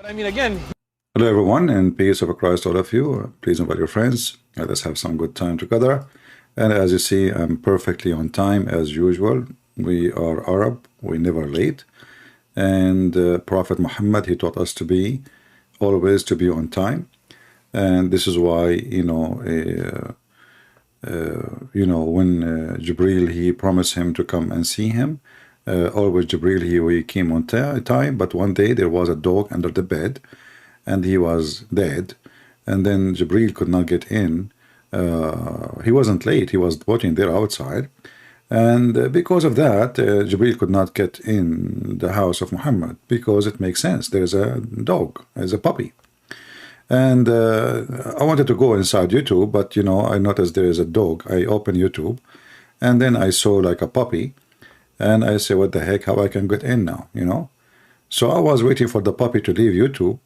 I mean, again. Hello everyone, and peace of Christ all of you. Please invite your friends. Let us have some good time together. And as you see, I'm perfectly on time as usual. We are Arab, we never late. And Prophet Muhammad, he taught us to be always to be on time. And this is why, when Jibril, he promised him to come and see him. Always Jibril, he came on time, but one day there was a dog under the bed and he was dead. And then Jibril could not get in. He wasn't late, he was waiting there outside. And because of that, Jibril could not get in the house of Muhammad, because it makes sense. There's a dog, there's a puppy. And I wanted to go inside YouTube, but I noticed there is a dog. I opened YouTube, and then I saw like a puppy, and I say, what the heck, how I can get in now, So I was waiting for the puppy to leave YouTube,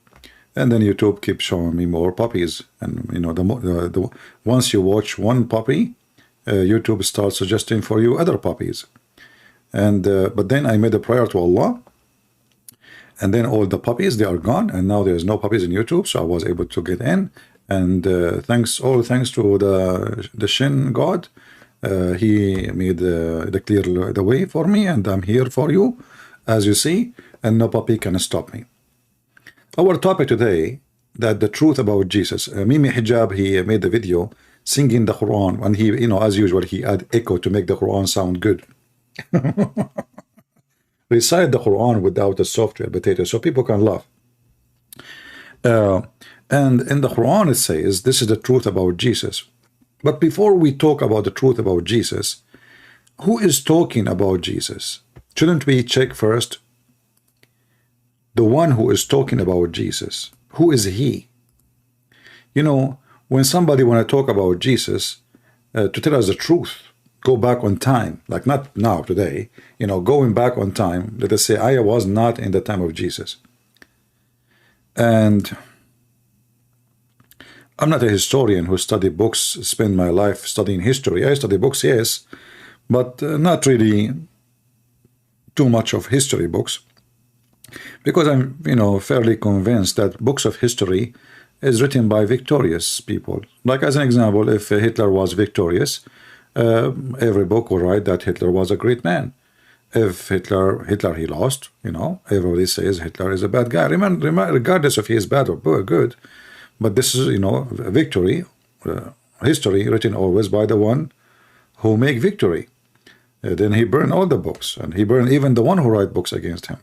and then YouTube keeps showing me more puppies. And once you watch one puppy, YouTube starts suggesting for you other puppies. And but then I made a prayer to Allah, and then all the puppies, they are gone, and now there's no puppies in YouTube, so I was able to get in. And thanks to the Shin God, he made the way for me, and I'm here for you, as you see, and no puppy can stop me. Our topic today, that the truth about Jesus. Mimi Hijab, he made the video singing the Quran, and he, as usual, he add echo to make the Quran sound good. Recite the Quran without the software potato, so people can laugh. And in the Quran it says this is the truth about Jesus. But before we talk about the truth about Jesus, who is talking about Jesus? Shouldn't we check first the one who is talking about Jesus? Who is he? When somebody want to talk about Jesus, to tell us the truth, go back on time, like not now, today, going back on time, let us say I was not in the time of Jesus. And I'm not a historian who study books, spend my life studying history. I study books, yes, but not really too much of history books, because I'm, fairly convinced that books of history is written by victorious people. Like as an example, if Hitler was victorious, every book will write that Hitler was a great man. If Hitler he lost, everybody says Hitler is a bad guy. Remember, regardless if he is bad or good, but this is, a victory, history written always by the one who make victory. Then he burned all the books, and he burned even the one who write books against him.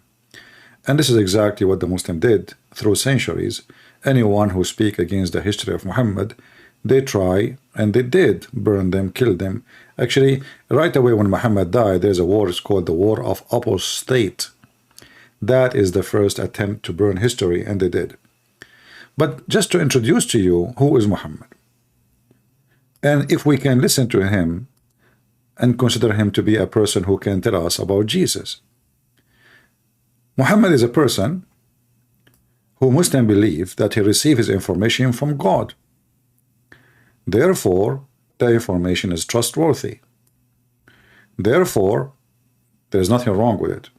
And this is exactly what the Muslim did through centuries. Anyone who speak against the history of Muhammad, they try, and they did burn them, kill them. Actually, right away when Muhammad died, there's a war, it's called the War of Apostate. That is the first attempt to burn history, and they did. But just to introduce to you, who is Muhammad? And if we can listen to him and consider him to be a person who can tell us about Jesus. Muhammad is a person who Muslims believe that he received his information from God. Therefore, the information is trustworthy. Therefore, there is nothing wrong with it.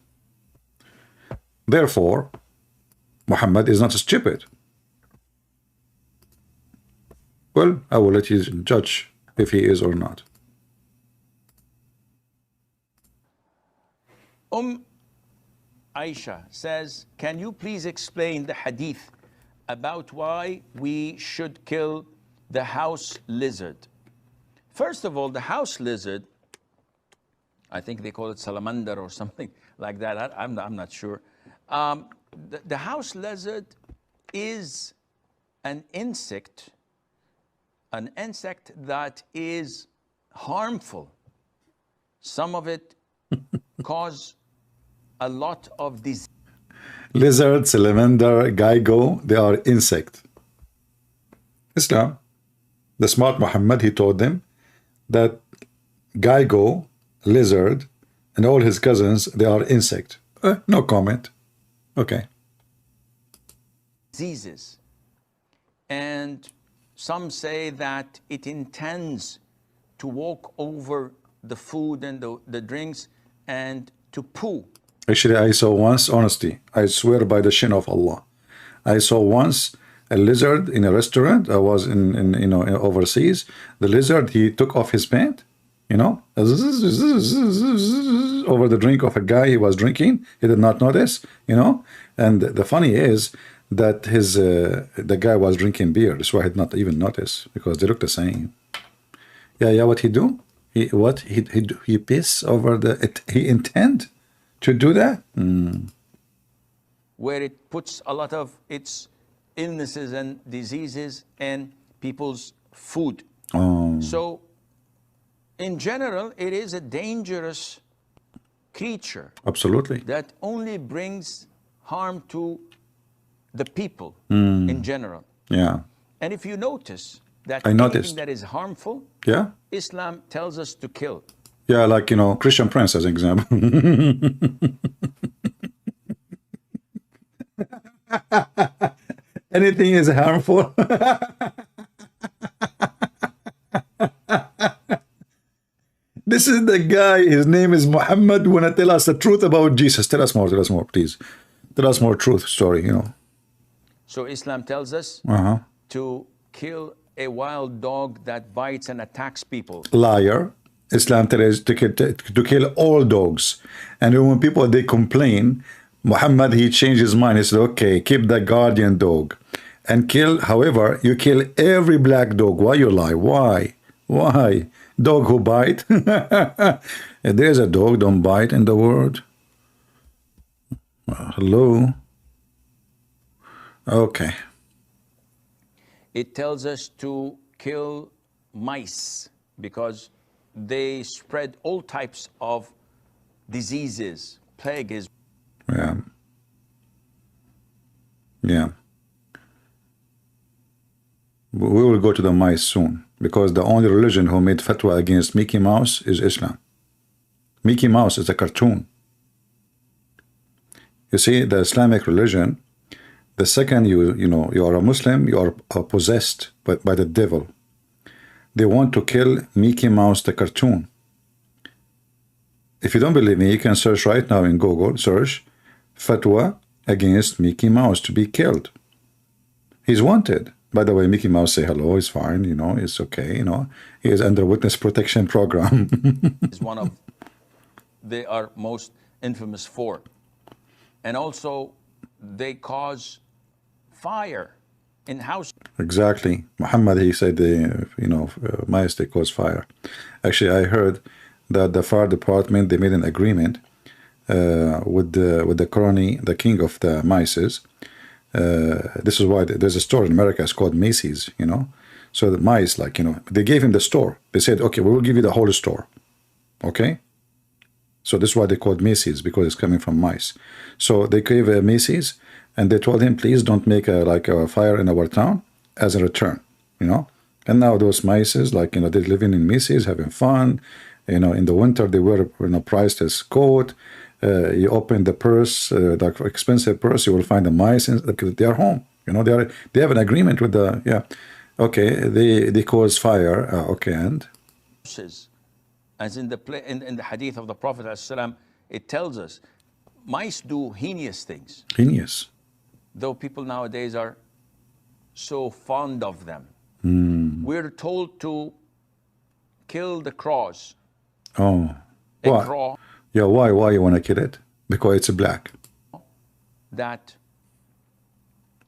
Therefore, Muhammad is not stupid. Well, I will let you judge if he is or not. Aisha says, can you please explain the hadith about why we should kill the house lizard? First of all, the house lizard, I think they call it salamander or something like that. I'm not sure. The house lizard is an insect that is harmful. Some of it cause a lot of disease. Lizard, salamander, geigo, they are insect. Islam, the smart Muhammad, he told them that geigo, lizard, and all his cousins, they are insect. No comment. Okay. Diseases. And some say that it intends to walk over the food and the drinks and to poo. Actually, I saw once, honesty, I swear by the shin of Allah, I saw once a lizard in a restaurant. I was in you know, overseas. The lizard, he took off his pant, you know, over the drink of a guy he was drinking. He did not notice, you know. And the funny is that the guy was drinking beer, so I had not even noticed because they look the same. Yeah. What he do? He piss over he intend to do that? Where it puts a lot of its illnesses and diseases in people's food. So in general, it is a dangerous creature. Absolutely. That only brings harm to the people in general. Yeah. And if you notice that I noticed. anything that is harmful, Yeah. Islam tells us to kill. Yeah, like, you know, Christian Prince as an example. Anything is harmful. This is the guy, his name is Muhammad, wanna tell us the truth about Jesus. Tell us more, please. Tell us more truth story, you know. So Islam tells us to kill a wild dog that bites and attacks people. Liar. Islam tells us to kill all dogs. And when people, they complain, Muhammad, he changed his mind. He said, okay, keep the guardian dog. And kill, however, you kill every black dog. Why you lie? Why? Why? Dog who bite? There's a dog don't bite in the world. Hello? Okay. It tells us to kill mice because they spread all types of diseases. Plague is. Yeah. Yeah. We will go to the mice soon because the only religion who made fatwa against Mickey Mouse is Islam. Mickey Mouse is a cartoon. You see, the Islamic religion, the second you are a Muslim, you are possessed by the devil. They want to kill Mickey Mouse, the cartoon. If you don't believe me, you can search right now in Google, search fatwa against Mickey Mouse to be killed. He's wanted. By the way, Mickey Mouse say hello, he's fine, you know, it's okay, you know. He is under witness protection program. is one of they are most infamous for. And also they cause fire in house. Exactly. Muhammad, he said, mice, they cause fire. Actually, I heard that the fire department, they made an agreement with the crony, the king of the mices. This is why there's a store in America, it's called Macy's, you know. So the mice, like, you know, they gave him the store. They said, okay, we will give you the whole store. Okay? So this is why they called Macy's, because it's coming from mice. So they gave Macy's, and they told him, please don't make a fire in our town as a return, you know. And now those mice, like, you know, they're living in Macy's, having fun. You know, in the winter, they wear, you know, priceless coat. You open the purse, the expensive purse, you will find the mice, and they are home. You know, they have an agreement with the, yeah. Okay, they cause fire. Okay, and? As in the hadith of the Prophet ﷺ, it tells us, mice do heinous things. Heinous. Though people nowadays are so fond of them. We're told to kill the crows. Oh. A crow. Yeah, why you want to kill it? Because it's black. That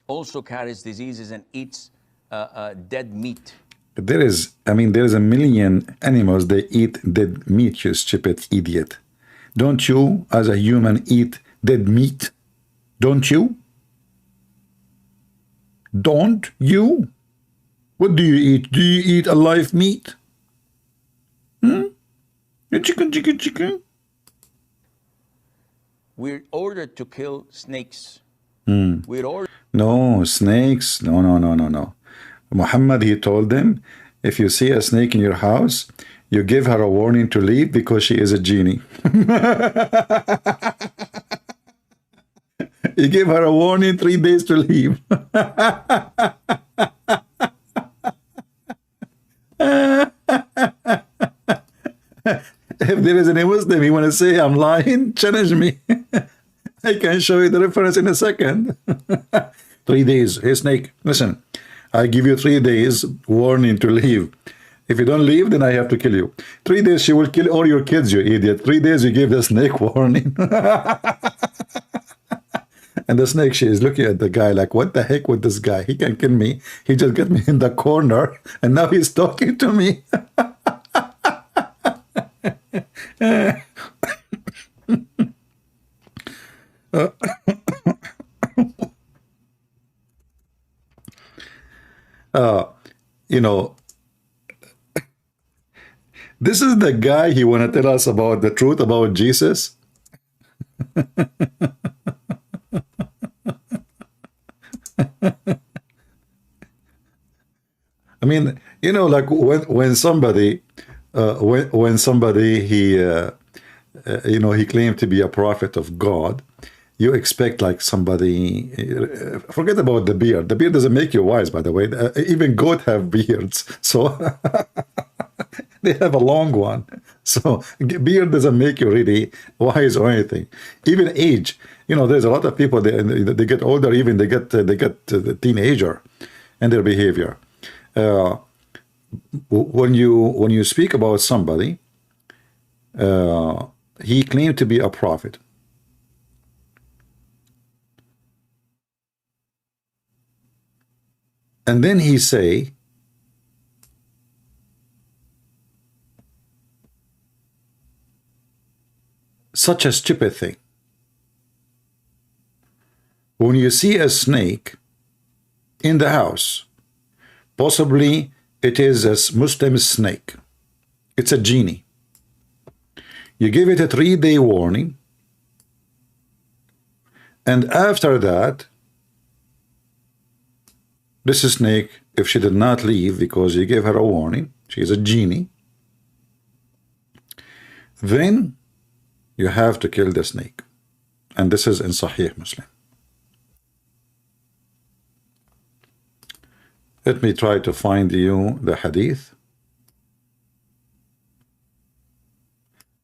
also carries diseases and eats dead meat. There is a million animals, they eat dead meat, you stupid idiot. Don't you, as a human, eat dead meat? Don't you? Don't you? What do you eat? Do you eat alive meat? Chicken. We're ordered to kill snakes. We're ordered. No, snakes. No. Muhammad, he told them, if you see a snake in your house, you give her a warning to leave because she is a genie. You give her a warning, 3 days to leave. If there is any Muslim, you want to say I'm lying, challenge me. I can show you the reference in a second. 3 days. Hey, snake, listen, I give you 3 days warning to leave. If you don't leave, then I have to kill you. 3 days, she will kill all your kids, you idiot. 3 days, you give the snake warning. And the snake, she is looking at the guy like, what the heck with this guy? He can kill me. He just got me in the corner, and now he's talking to me. You know, this is the guy he want to tell us about the truth about Jesus. I mean, you know, like when somebody when somebody you know, he claimed to be a prophet of God, you expect like somebody, forget about the beard. The beard doesn't make you wise, by the way. Even goat have beards, so they have a long one. So beard doesn't make you really wise or anything. Even age, you know, there's a lot of people, they get older, even they get the teenager in their behavior. When you speak about somebody, he claimed to be a prophet. And then he say, such a stupid thing. When you see a snake in the house, possibly it is a Muslim snake. It's a genie. You give it a 3-day warning, and after that, this snake, if she did not leave because you gave her a warning, she is a genie, then you have to kill the snake. And this is in Sahih Muslim. Let me try to find you the hadith.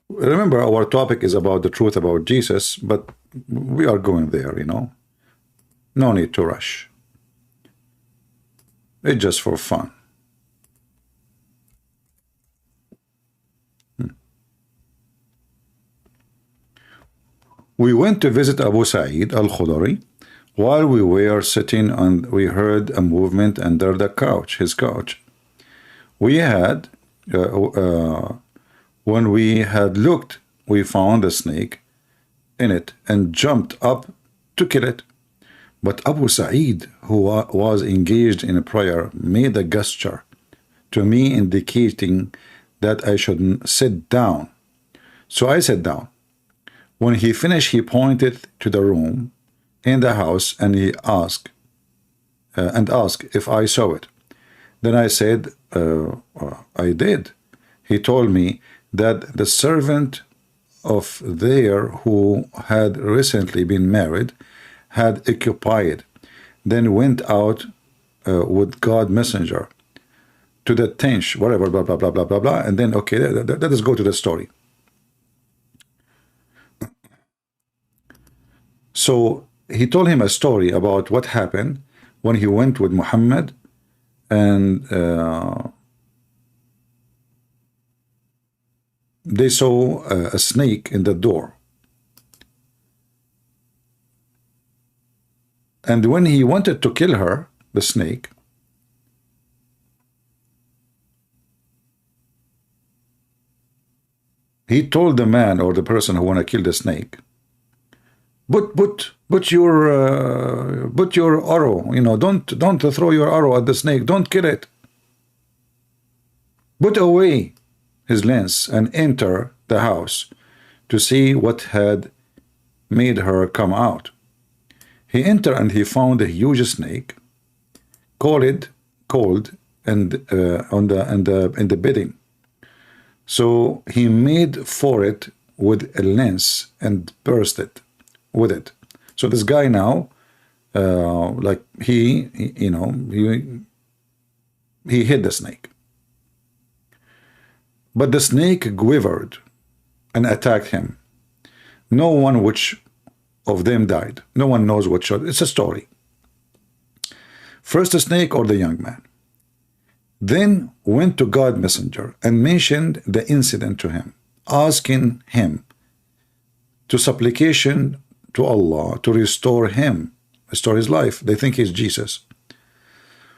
Remember, our topic is about the truth about Jesus, but we are going there, you know. No need to rush. It's just for fun. We went to visit Abu Sa'id al-Khudri. While we were sitting, and we heard a movement under the couch, his couch. We had, when we had looked, we found a snake in it and jumped up to kill it. But Abu Sa'id, who was engaged in a prayer, made a gesture to me indicating that I should sit down. So I sat down. When he finished, he pointed to the room in the house and he asked if I saw it. Then I said, I did. He told me that the servant of there who had recently been married had occupied, then went out with God messenger to the tench, whatever, blah, blah, blah, blah, blah, blah. And then, okay, let us go to the story. So he told him a story about what happened when he went with Muhammad and they saw a snake in the door. And when he wanted to kill her, the snake, he told the man or the person who want to kill the snake, put your arrow, you know, don't throw your arrow at the snake, don't kill it. Put away his lens and enter the house to see what had made her come out. He entered and he found a huge snake, cold and in the bedding. So he made for it with a lens and burst it with it. So this guy now, like he hit the snake, but the snake quivered and attacked him. No one which of them died. No one knows what shot. It's a story. First the snake or the young man. Then went to God messenger and mentioned the incident to him, asking him to supplication to Allah to restore him, restore his life. They think he's Jesus.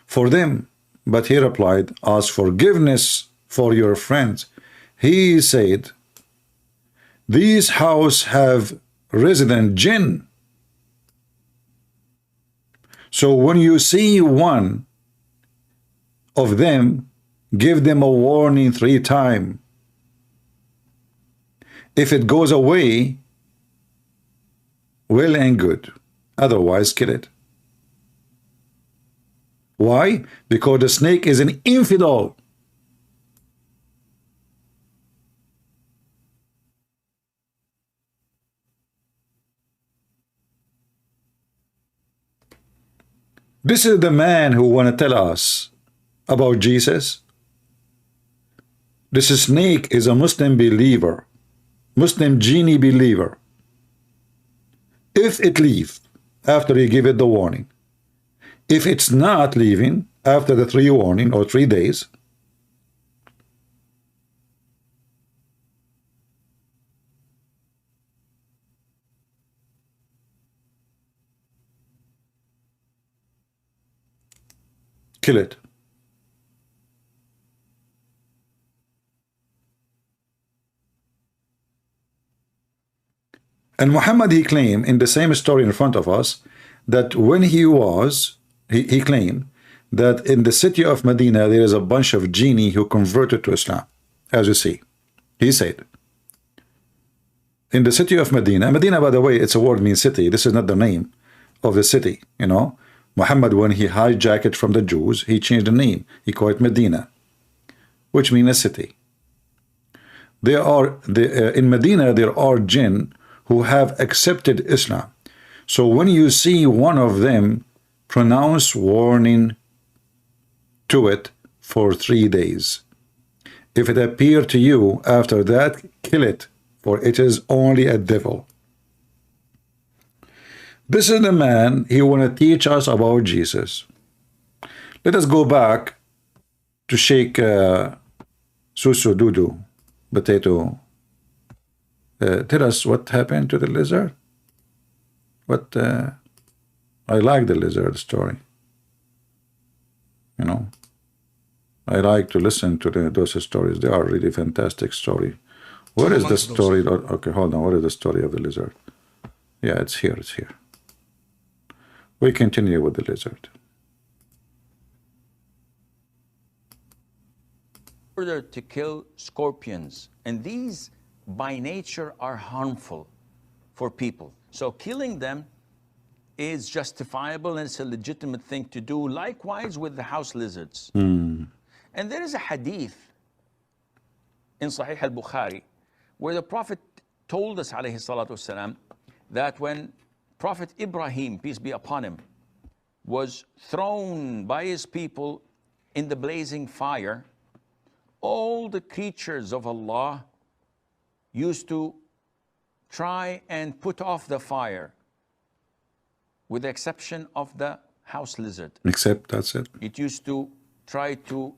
For them, but he replied, ask forgiveness for your friends. He said, these house have resident jinn. So when you see one of them, give them a warning 3 times. If it goes away, well and good. Otherwise, kill it. Why? Because the snake is an infidel. This is the man who want to tell us about Jesus. This snake is a Muslim believer, Muslim genie believer. If it leaves after you give it the warning, if it's not leaving after the 3 warning or 3 days, kill it. And Muhammad, he claimed in the same story in front of us that when he was, he claimed that in the city of Medina there is a bunch of genie who converted to Islam. As you see, he said, in the city of Medina, Medina, by the way, it's a word means city. This is not the name of the city, you know. Muhammad, when he hijacked it from the Jews, he changed the name. He called it Medina, which means a city. There are in Medina there are jinn who have accepted Islam. So when you see one of them, pronounce warning to it for 3 days. If it appear to you after that, kill it, for it is only a devil. This is the man, he want to teach us about Jesus. Let us go back to Sheikh Susu Dudu, potato. Tell us what happened to the lizard. What I like the lizard story. You know, I like to listen to those stories. They are really fantastic story. Where is the story? Okay, hold on. What is the story of the lizard? Yeah, it's here. It's here. We continue with the lizard. Order to kill scorpions, and these by nature are harmful for people. So killing them is justifiable and it's a legitimate thing to do. Likewise with the house lizards. And there is a hadith in Sahih al-Bukhari where the Prophet told us, alayhi salatu wasalam, that when Prophet Ibrahim, peace be upon him, was thrown by his people in the blazing fire, all the creatures of Allah used to try and put off the fire, with the exception of the house lizard. Except, that's it. It used to try to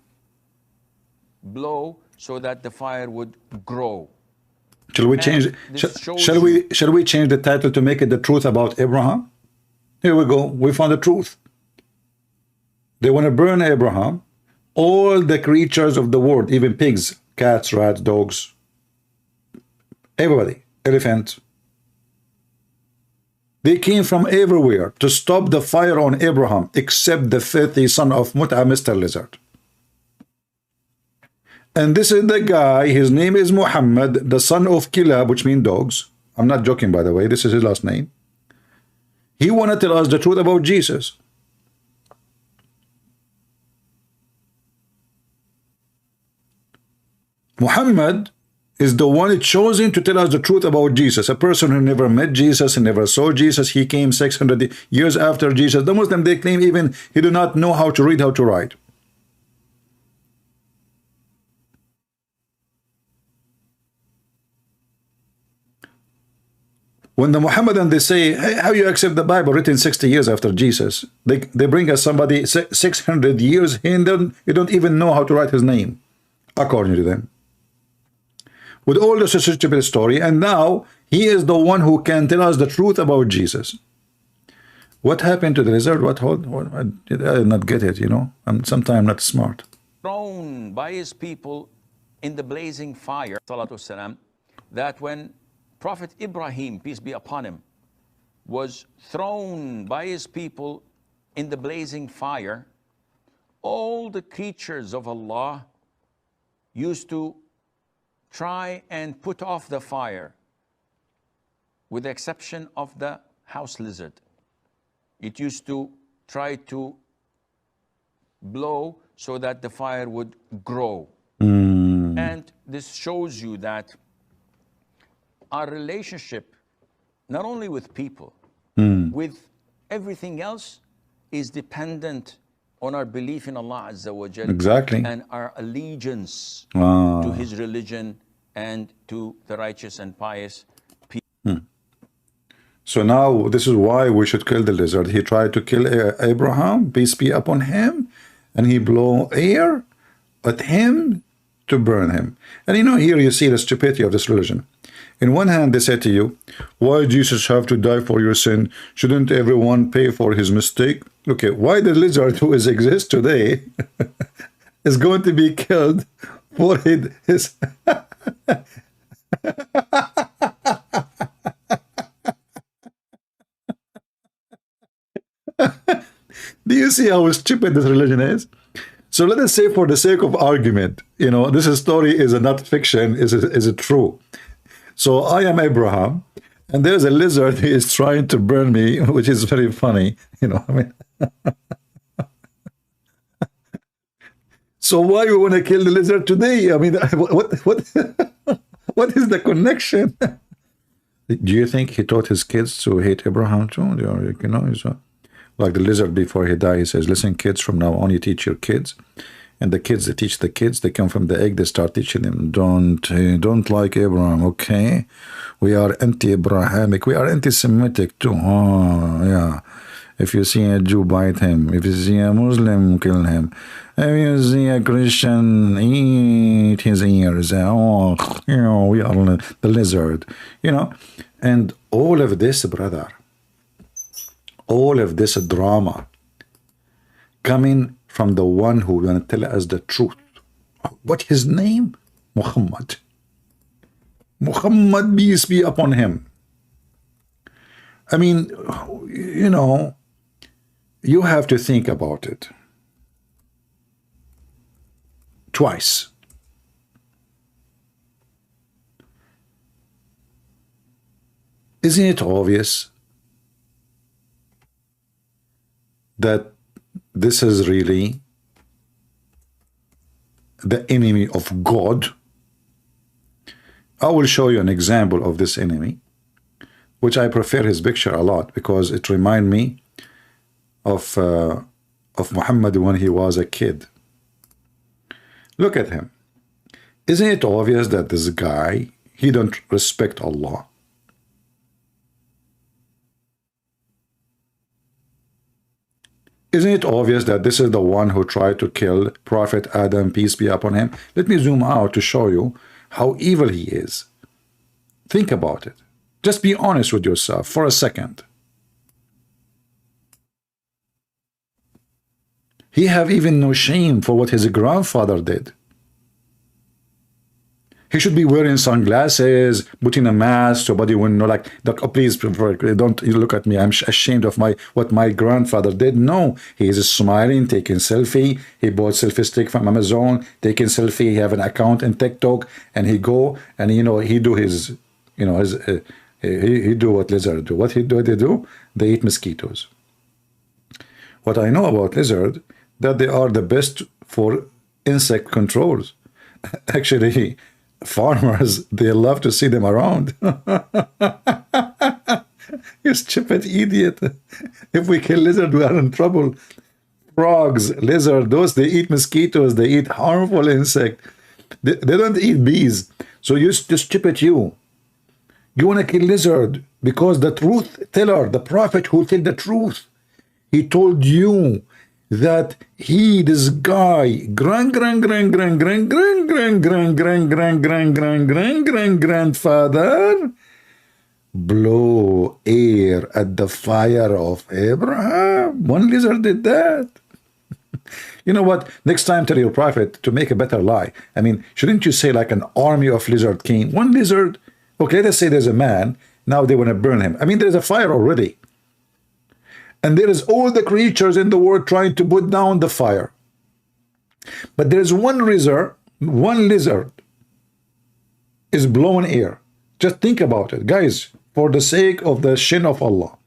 blow so that the fire would grow. Shall we change shall we change the title to make it the truth about Abraham? Here we go. We found the truth. They want to burn Abraham. All the creatures of the world, even pigs, cats, rats, dogs, everybody, elephant. They came from everywhere to stop the fire on Abraham, except the filthy son of Mut'a, Mr. Lizard. And this is the guy, his name is Muhammad, the son of Kilab, which means dogs. I'm not joking, by the way, this is his last name. He want to tell us the truth about Jesus. Muhammad is the one chosen to tell us the truth about Jesus. A person who never met Jesus and never saw Jesus. He came 600 years after Jesus. The Muslim, they claim even he do not know how to read, how to write. When the Muhammadan, they say, hey, how you accept the Bible written 60 years after Jesus? They bring us somebody 600 years, and you don't even know how to write his name, according to them. With all the stupid story, and now he is the one who can tell us the truth about Jesus. What happened to the lizard? What I did not get it, you know. I'm sometimes not smart. Thrown by his people in the blazing fire, والسلام, that when Prophet Ibrahim, peace be upon him, was thrown by his people in the blazing fire, all the creatures of Allah used to try and put off the fire, with the exception of the house lizard. It used to try to blow so that the fire would grow. And this shows you that our relationship, not only with people, with everything else, is dependent on our belief in Allah Azza wa Jal. Exactly. And our allegiance to His religion and to the righteous and pious people. So now this is why we should kill the lizard. He tried to kill Abraham, peace be upon him, and he blew air at him to burn him. And you know, here you see the stupidity of this religion. In one hand, they say to you, why Jesus have to die for your sin? Shouldn't everyone pay for his mistake? Okay, why the lizard who exists today is going to be killed for his Do you see how stupid this religion is? So let us say, for the sake of argument, you know, this story is not fiction, is it true? So I am Abraham, and there's a lizard who is trying to burn me, which is very funny, you know, I mean. So why you want to kill the lizard today? I mean, what is the connection? Do you think he taught his kids to hate Abraham too? Or, you know, so, like the lizard before he died, he says, listen, kids, from now on you teach your kids. And the kids, they teach the kids, they come from the egg, they start teaching them, don't like Abraham, okay? We are anti-Abrahamic, we are anti-Semitic too. Oh, yeah. If you see a Jew, bite him. If you see a Muslim, kill him. If you see a Christian, eat his ears. Oh, you know, we are the lizard, you know. And all of this, brother, all of this drama coming from the one who will tell us the truth. What his name? Muhammad. Muhammad, peace be upon him. I mean, you know, you have to think about it twice. Isn't it obvious that this is really the enemy of God? I will show you an example of this enemy, which I prefer his picture a lot because it reminds me of Muhammad when he was a kid. Look at him. Isn't it obvious that this guy, he don't respect Allah? Isn't it obvious that this is the one who tried to kill Prophet Adam, peace be upon him? Let me zoom out to show you how evil he is. Think about it. Just be honest with yourself for a second. He have even no shame for what his grandfather did. He should be wearing sunglasses, putting a mask, so nobody wouldn't know, like, oh, please, don't look at me, I'm ashamed of what my grandfather did. No, he is smiling, taking selfie. He bought selfie stick from Amazon, taking selfie. He have an account in TikTok, and he go, and, you know, he do his, you know, his, he do what lizard do. What they do? They eat mosquitoes. What I know about lizard, that they are the best for insect controls. Actually, farmers, they love to see them around. You stupid idiot. If we kill lizard, we are in trouble. Frogs, lizard, those, they eat mosquitoes, they eat harmful insect. They don't eat bees. So you stupid you. You want to kill lizard because the truth teller, the prophet who tell the truth, he told you that this guy, grandfather, blow air at the fire of Abraham. One lizard did that. You know what? Next time tell your prophet to make a better lie. I mean, shouldn't you say like an army of lizard came? One lizard. Okay, let's say there's a man. Now they want to burn him. I mean, there's a fire already. And there is all the creatures in the world trying to put down the fire. But there's one lizard is blowing air. Just think about it. Guys, for the sake of the shin of Allah.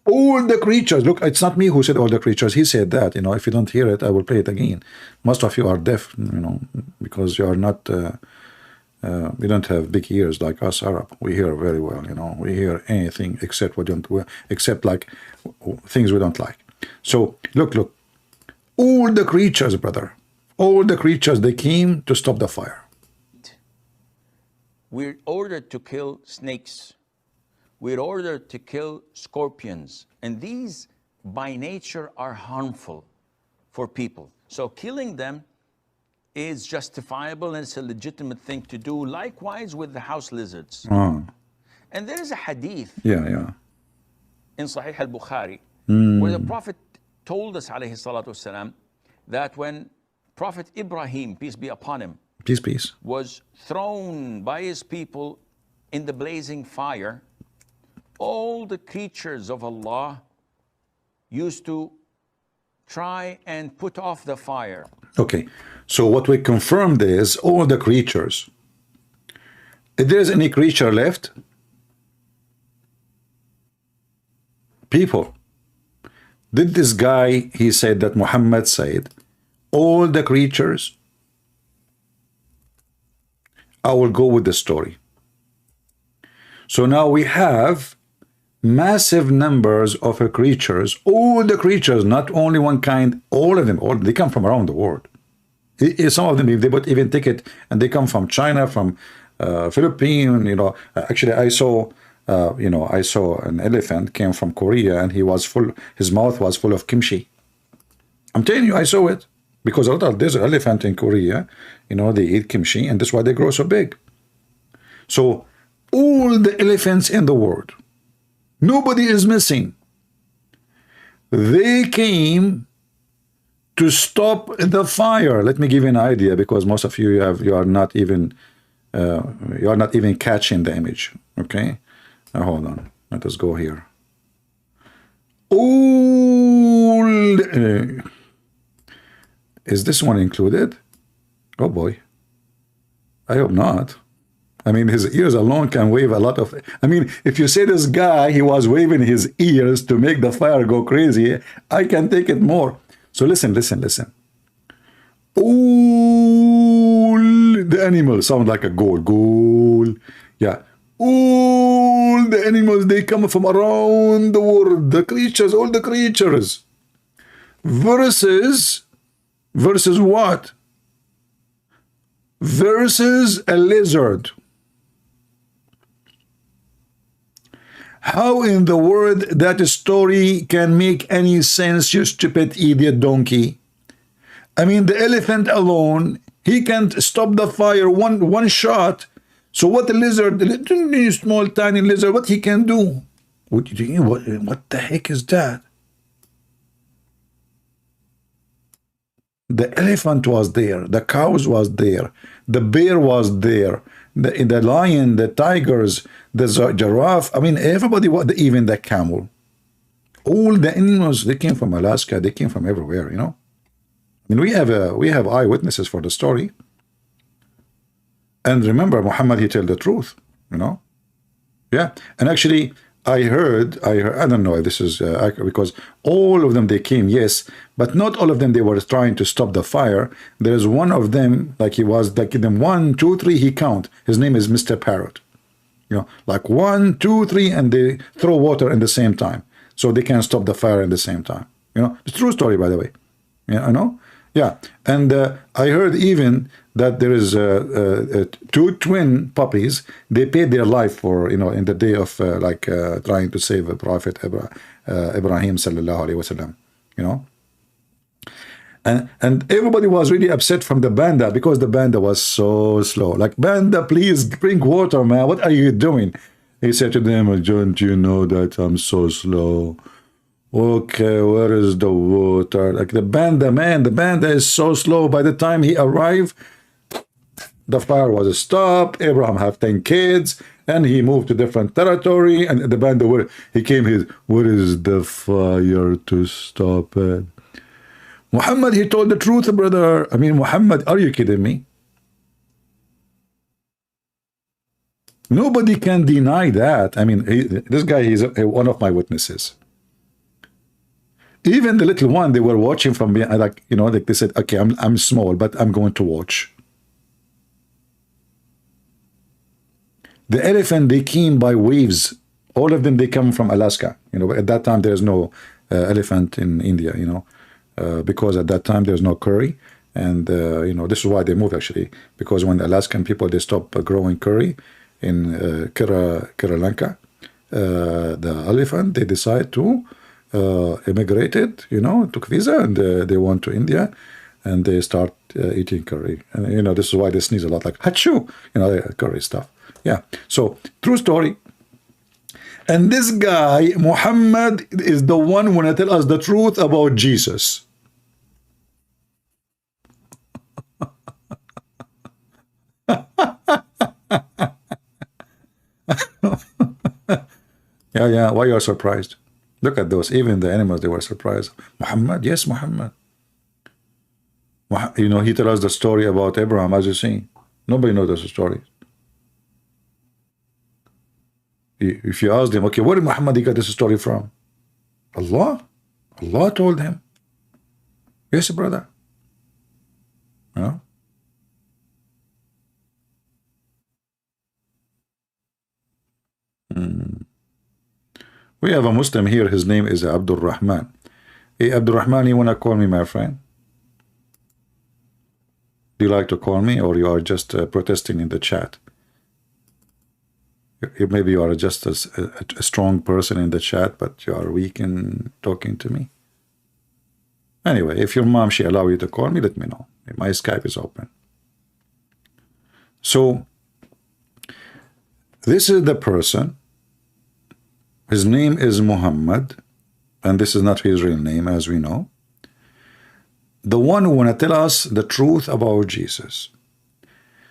All the creatures, look, it's not me who said all the creatures. He said that, you know, if you don't hear it, I will play it again. Most of you are deaf, you know, because you are not, we don't have big ears like us Arab. We hear very well, you know, we hear anything except except like things we don't like. So look, all the creatures, brother, all the creatures, they came to stop the fire. We're ordered to kill snakes. We're ordered to kill scorpions. And these, by nature, are harmful for people. So killing them is justifiable and it's a legitimate thing to do. Likewise with the house lizards. And there is a hadith in Sahih al-Bukhari where the Prophet told us, alayhi salatu wasalam, that when Prophet Ibrahim, peace be upon him, peace, was thrown by his people in the blazing fire, all the creatures of Allah used to try and put off the fire. Okay, so what we confirmed is all the creatures. If there's any creature left, people, did this guy, he said that Muhammad said, all the creatures, I will go with the story. So now we have massive numbers of creatures, all the creatures, not only one kind, all of them, they come from around the world. Some of them, if they would even take it, and they come from China, from Philippines, you know. Actually, I saw, I saw an elephant came from Korea, and he was full, his mouth was full of kimchi. I'm telling you, I saw it. Because a lot of there's an elephant in Korea, you know, they eat kimchi, and that's why they grow so big. So all the elephants in the world, nobody is missing. They came to stop the fire. Let me give you an idea, because most of you you are not even catching the image. Okay, now hold on. Let us go here. All is this one included? Oh boy, I hope not. I mean, his ears alone can wave a lot of... I mean, if you say this guy, he was waving his ears to make the fire go crazy, I can take it more. So listen. All the animals sound like a goal. Yeah. All the animals, they come from around the world. The creatures, all the creatures. Versus what? Versus a lizard. How in the world that story can make any sense, you stupid idiot donkey? I mean, the elephant alone, he can't stop the fire one shot. So what the lizard, the small tiny lizard, what he can do? What the heck is that? The elephant was there, the cows was there, the bear was there, the lion, the tigers, the giraffe. I mean, everybody, even the camel. All the animals, they came from Alaska, they came from everywhere, you know. I mean, we have eyewitnesses for the story. And remember, Muhammad, he told the truth, you know. Yeah, and actually, I heard, I don't know if this is because all of them, they came, yes, but not all of them, they were trying to stop the fire. There's one of them, like he was, like them 1, 2, 3, he count. His name is Mr. Parrot. You know, like 1, 2, 3, and they throw water at the same time. So they can stop the fire at the same time. You know, it's a true story, by the way. Yeah, I know. Yeah, and I heard even that there is two twin puppies. They paid their life for, you know, in the day of trying to save a prophet Ibrahim sallallahu alaihi wasallam, you know. And everybody was really upset from the banda because the banda was so slow. Like, banda, please bring water, man. What are you doing? He said to them, don't you know that I'm so slow? Okay, where is the water? Like, the banda, man, the banda is so slow. By the time he arrived, the fire was stopped. Abraham had 10 kids, and he moved to different territory. And the banda, where he came, where is the fire to stop it? Muhammad, he told the truth, brother. I mean, Muhammad, are you kidding me? Nobody can deny that. I mean, this guy, he's one of my witnesses. Even the little one, they were watching from behind, like, you know, like they said, okay, I'm small, but I'm going to watch. The elephant, they came by waves. All of them, they come from Alaska. You know, at that time, there's no elephant in India, you know. Because at that time there's no curry, and you know, this is why they moved, actually, because when the Alaskan people, they stopped growing curry in Lanka, the elephant, they decide to immigrated, you know, took visa, and they went to India, and they start eating curry. And you know, this is why they sneeze a lot, like hachu, you know, curry stuff. Yeah, so true story. And this guy Muhammad is the one who want to tell us the truth about Jesus. Yeah, why you are surprised? Look at those, even the animals, they were surprised. Muhammad, yes, Muhammad. You know, he tells us the story about Abraham, as you see. Nobody knows the story. If you ask them, okay, where did Muhammad he got this story from? Allah. Allah told him. Yes, brother. You know? We have a Muslim here, his name is Abdul Rahman. Hey, Abdul Rahman, you want to call me my friend? Do you like to call me, or you are just protesting in the chat? Maybe you are just a strong person in the chat, but you are weak in talking to me. Anyway, if your mom, she allow you to call me, let me know. My Skype is open. So, this is the person. His name is Muhammad, and this is not his real name, as we know. The one who want to tell us the truth about Jesus.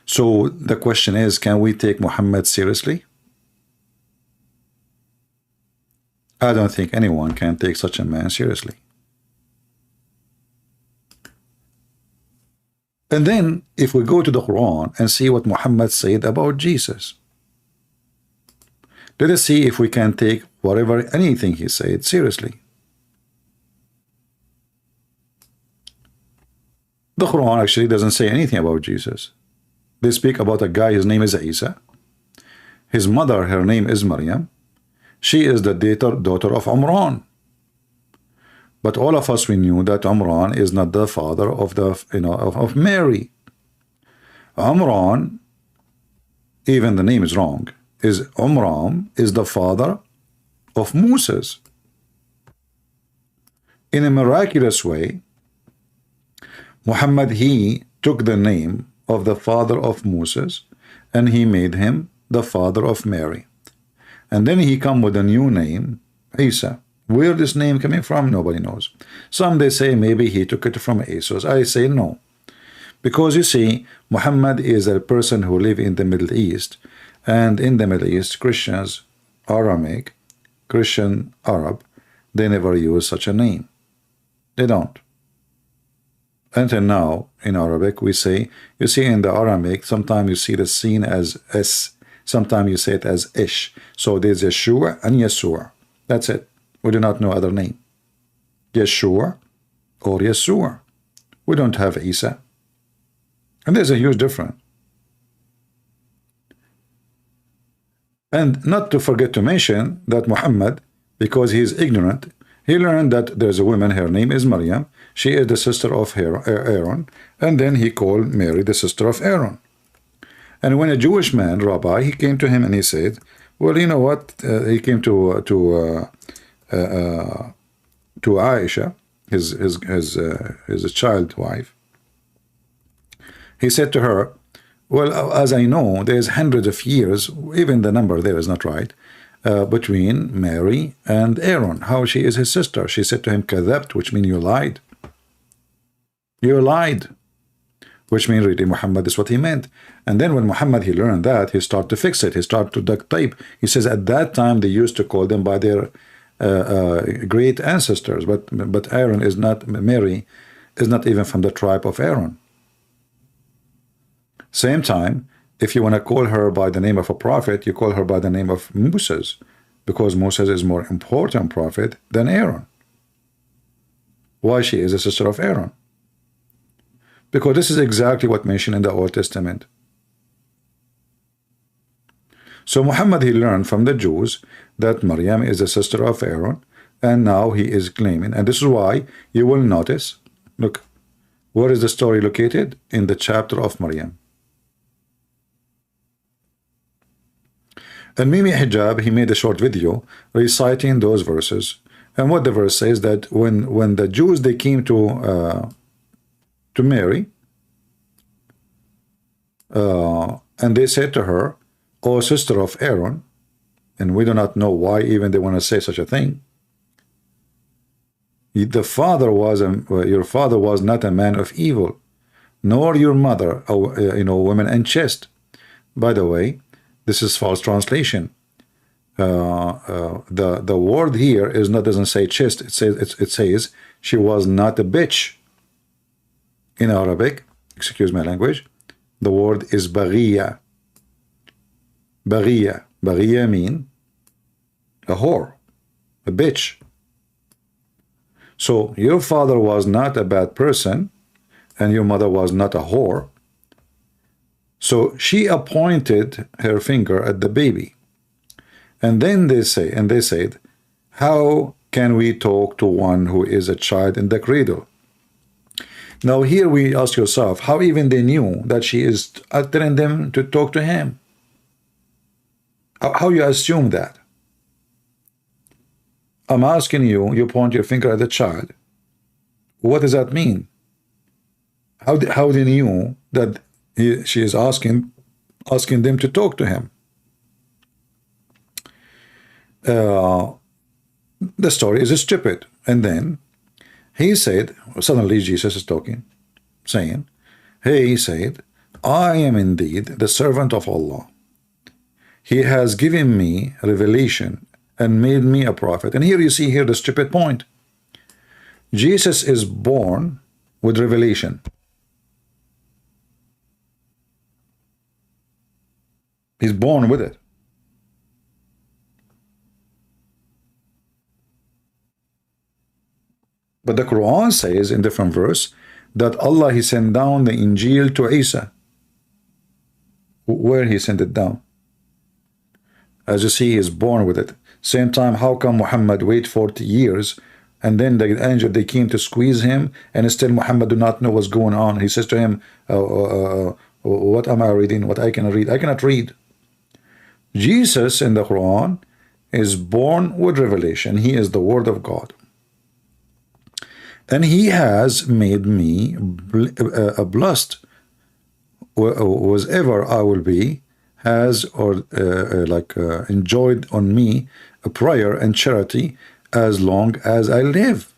So, the question is, can we take Muhammad seriously? I don't think anyone can take such a man seriously. And then, if we go to the Quran and see what Muhammad said about Jesus, let us see if we can take anything he said seriously. The Quran actually doesn't say anything about Jesus. They speak about a guy, his name is Isa. His mother, her name is Maryam. She is the daughter of Imran. But all of us, we knew that Imran is not the father of of Mary. Imran, even the name is wrong, Imran is the father of Moses. In a miraculous way, Muhammad, he took the name of the father of Moses and he made him the father of Mary. And then he come with a new name, Isa. Where this name coming from, nobody knows. Some they say maybe he took it from Jesus. I say no. Because you see, Muhammad is a person who live in the Middle East. And in the Middle East, Christians, Aramaic, Christian, Arab, they never use such a name. They don't. Until now, in Arabic, we say, you see in the Aramaic, sometimes you see the scene as S, sometimes you say it as Ish. So there's Yeshua and Yesua. That's it. We do not know other name. Yeshua or Yesua. We don't have Isa. And there's a huge difference. And not to forget to mention that Muhammad, because he is ignorant, He learned that there's a woman, her name is Maryam. She is the sister of Aaron. And then he called Mary the sister of Aaron. And when a Jewish man, rabbi, he came to him and he said, well, you know what? He came to Aisha, his child wife. He said to her, well, as I know, there's hundreds of years, even the number there is not right, between Mary and Aaron, how she is his sister. She said to him, kadhabt, which means you lied. You lied. Which means really Muhammad is what he meant. And then when Muhammad, he learned that, he started to fix it. He started to duct tape. He says at that time they used to call them by their great ancestors, but Aaron is not, Mary is not even from the tribe of Aaron. Same time, if you want to call her by the name of a prophet, you call her by the name of Moses, because Moses is more important prophet than Aaron. Why she is a sister of Aaron? Because this is exactly what mentioned in the Old Testament. So Muhammad, he learned from the Jews that Maryam is a sister of Aaron, and now he is claiming, and this is why you will notice, look, where is the story located? In the chapter of Maryam. And Mimi Hijab, he made a short video reciting those verses, and what the verse says, that when the Jews, they came to Mary, and they said to her, "O sister of Aaron," and we do not know why even they want to say such a thing. Your father was not a man of evil, nor your mother, woman unchaste. By the way, this is false translation. The word here doesn't say chaste. It says she was not a bitch. In Arabic, excuse my language, the word is baghiya. Baghiya. Baghiya mean a whore, a bitch. So your father was not a bad person, and your mother was not a whore. So she appointed her finger at the baby. And then they said, how can we talk to one who is a child in the cradle? Now here we ask yourself, how even they knew that she is telling them to talk to him? How you assume that? I'm asking you, you point your finger at the child. What does that mean? How they knew that she is asking them to talk to him? The story is stupid. And then he said, suddenly Jesus is talking, saying, he said, I am indeed the servant of Allah. He has given me revelation and made me a prophet. And here you see the stupid point. Jesus is born with revelation. He's born with it. But the Quran says in different verse that Allah, he sent down the Injil to Isa. Where he sent it down? As you see, he is born with it. Same time, how come Muhammad wait 40 years and then the angel, they came to squeeze him, and still Muhammad do not know what's going on? He says to him, what am I reading? What I cannot read? I cannot read. Jesus in the Quran is born with revelation. He is the word of God. And he has made me blessed. Whatever I will be has enjoyed on me a prayer and charity as long as I live.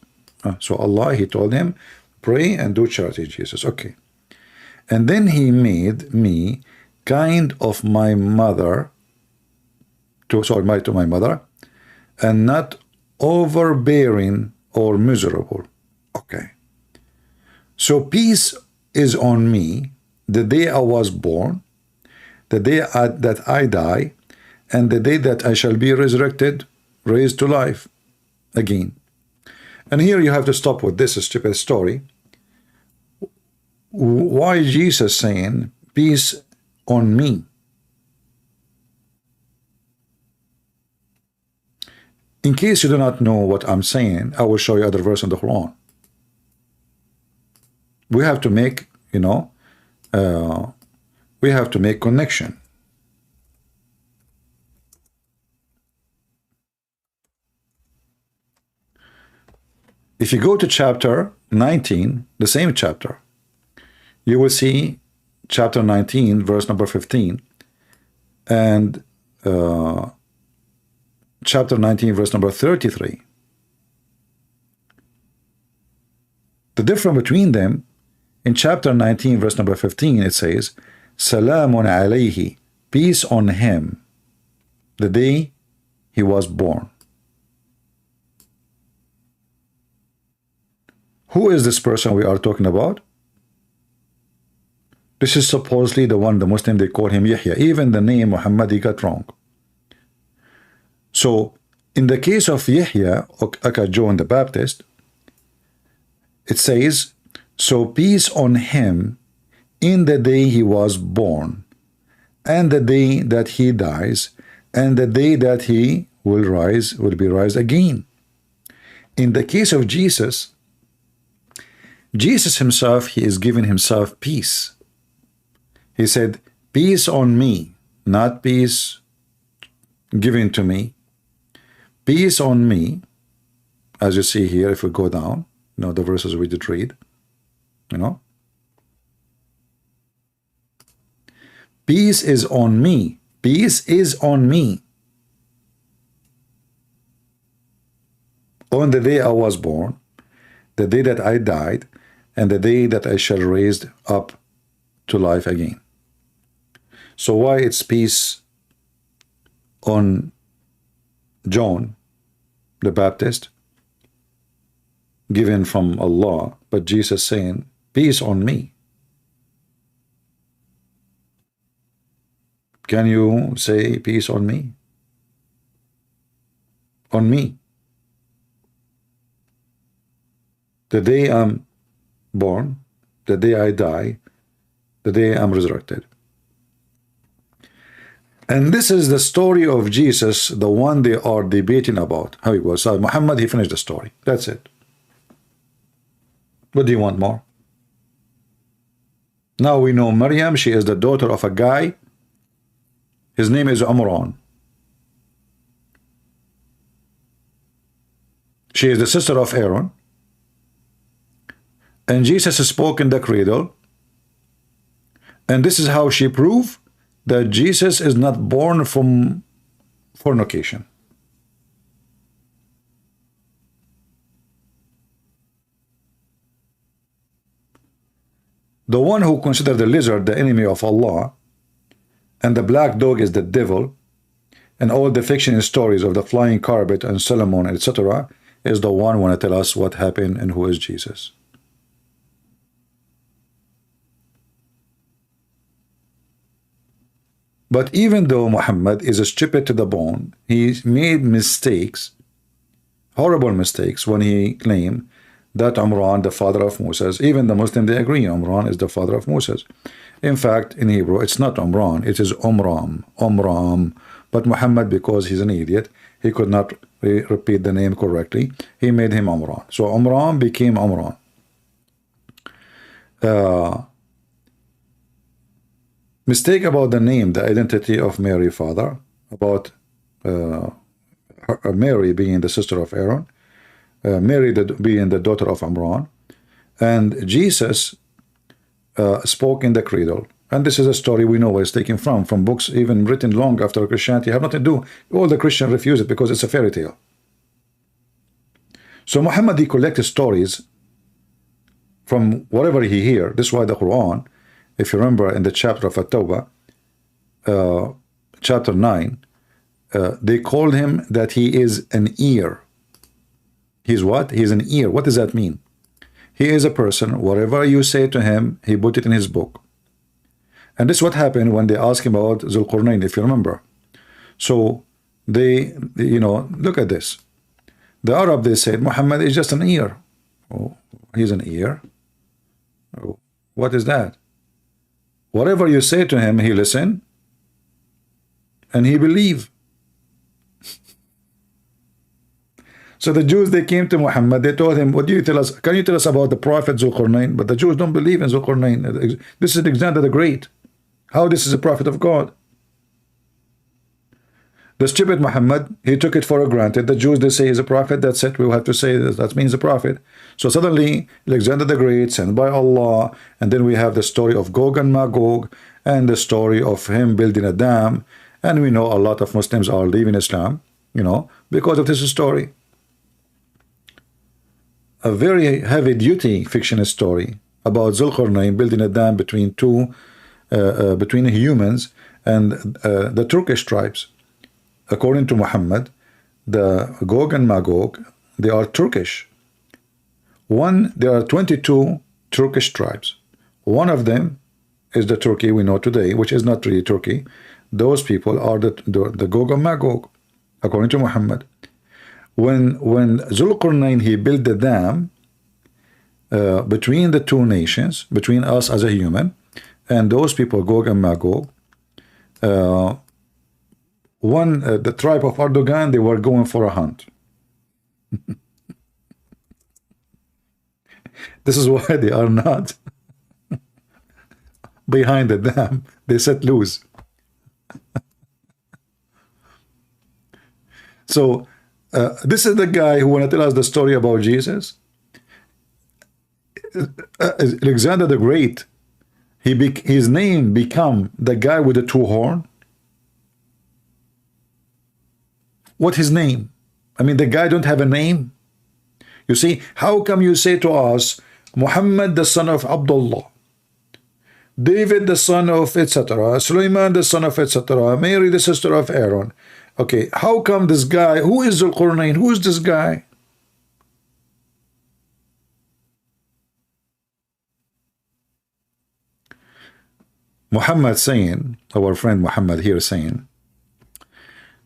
So Allah, he told him, pray and do charity, Jesus. Okay. And then he made me kind of my mother, to my mother, and not overbearing or miserable. Okay. So peace is on me the day I was born, the day that I die, and the day that I shall be resurrected, raised to life again. And here you have to stop with this stupid story. Why is Jesus saying, peace on me? In case you do not know what I'm saying, I will show you other verse in the Quran. We have to make, you know, we have to make connection. If you go to chapter 19, the same chapter, you will see chapter 19, verse number 15, and chapter 19, verse number 33. The difference between them, in chapter 19, verse number 15, it says, Salamun alayhi, peace on him, the day he was born. Who is this person we are talking about? This is supposedly the one, the Muslim, they call him Yahya. Even the name Muhammad, he got wrong. So, in the case of Yahya, aka John the Baptist, it says, so peace on him in the day he was born, and the day that he dies, and the day that he will rise, will be raised again. In the case of Jesus, Jesus himself, he is giving himself peace. He said, peace on me, not peace given to me. Peace on me, as you see here, if we go down, you know, the verses we did read, you know. Peace is on me. Peace is on me. On the day I was born, the day that I died, and the day that I shall raised up to life again. So why it's peace on John the Baptist, given from Allah, but Jesus saying, peace on me? Can you say peace on me? On me. The day I'm born, the day I die, the day I'm resurrected. And this is the story of Jesus, the one they are debating about. How it was. So Muhammad, he finished the story. That's it. What do you want more? Now we know Maryam, she is the daughter of a guy. His name is Umran. She is the sister of Aaron. And Jesus spoke in the cradle. And this is how she proved that Jesus is not born from fornication. The one who considered the lizard the enemy of Allah, and the black dog is the devil, and all the fiction stories of the flying carpet and Solomon, etc., is the one who want to tell us what happened and who is Jesus. But even though Muhammad is stupid to the bone, he made mistakes, horrible mistakes, when he claimed that Umran, the father of Moses, even the Muslim, they agree Umran is the father of Moses. In fact, in Hebrew, it's not Umran, it is Umram. But Muhammad, because he's an idiot, he could not repeat the name correctly. He made him Umran. So Umran became Umran. Mistake about the name, the identity of Mary, father, about Mary being the sister of Aaron, Mary being the daughter of Umran, and Jesus spoke in the cradle. And this is a story we know where it's taken from books even written long after Christianity, have nothing to do. All the Christians refuse it because it's a fairy tale. So Muhammad, he collected stories from whatever he hear. This is why the Quran, if you remember in the chapter of At-Tawbah, chapter 9, they called him that he is an ear. He's what? He's an ear. What does that mean? He is a person, whatever you say to him, he put it in his book. And this is what happened when they asked him about Zulqarnain, if you remember. So they, you know, look at this. The Arab, they said, Muhammad is just an ear. Oh, he's an ear. Oh, what is that? Whatever you say to him, he listen and he believe. So the Jews, they came to Muhammad, they told him, what do you tell us? Can you tell us about the prophet Zulqarnain? But the Jews don't believe in Zulqarnain. This is Alexander the Great. How this is a prophet of God? The stupid Muhammad, he took it for granted. The Jews, they say he's a prophet. That's it. We will have to say that means a prophet. So suddenly, Alexander the Great, sent by Allah, and then we have the story of Gog and Magog, and the story of him building a dam. And we know a lot of Muslims are leaving Islam, you know, because of this story. A very heavy-duty fictional story about Zulqarnain building a dam between between humans and the Turkish tribes. According to Muhammad, the Gog and Magog, they are Turkish. There are 22 Turkish tribes. One of them is the Turkey we know today, which is not really Turkey. Those people are the Gog and Magog, according to Muhammad. When Zulqarnain, he built the dam between the two nations, between us as a human, and those people, Gog and Magog, the tribe of Erdogan, they were going for a hunt. This is why they are not behind the dam. They set loose. So this is the guy who want to tell us the story about Jesus. Alexander the Great, his name become the guy with the two horn. What his name? I mean, the guy don't have a name. You see, how come you say to us, Muhammad the son of Abdullah, David the son of etc., Sulaiman the son of etc., Mary the sister of Aaron? Okay, how come this guy, who is Zulqarnain? Who is this guy? Muhammad saying, our friend Muhammad here saying,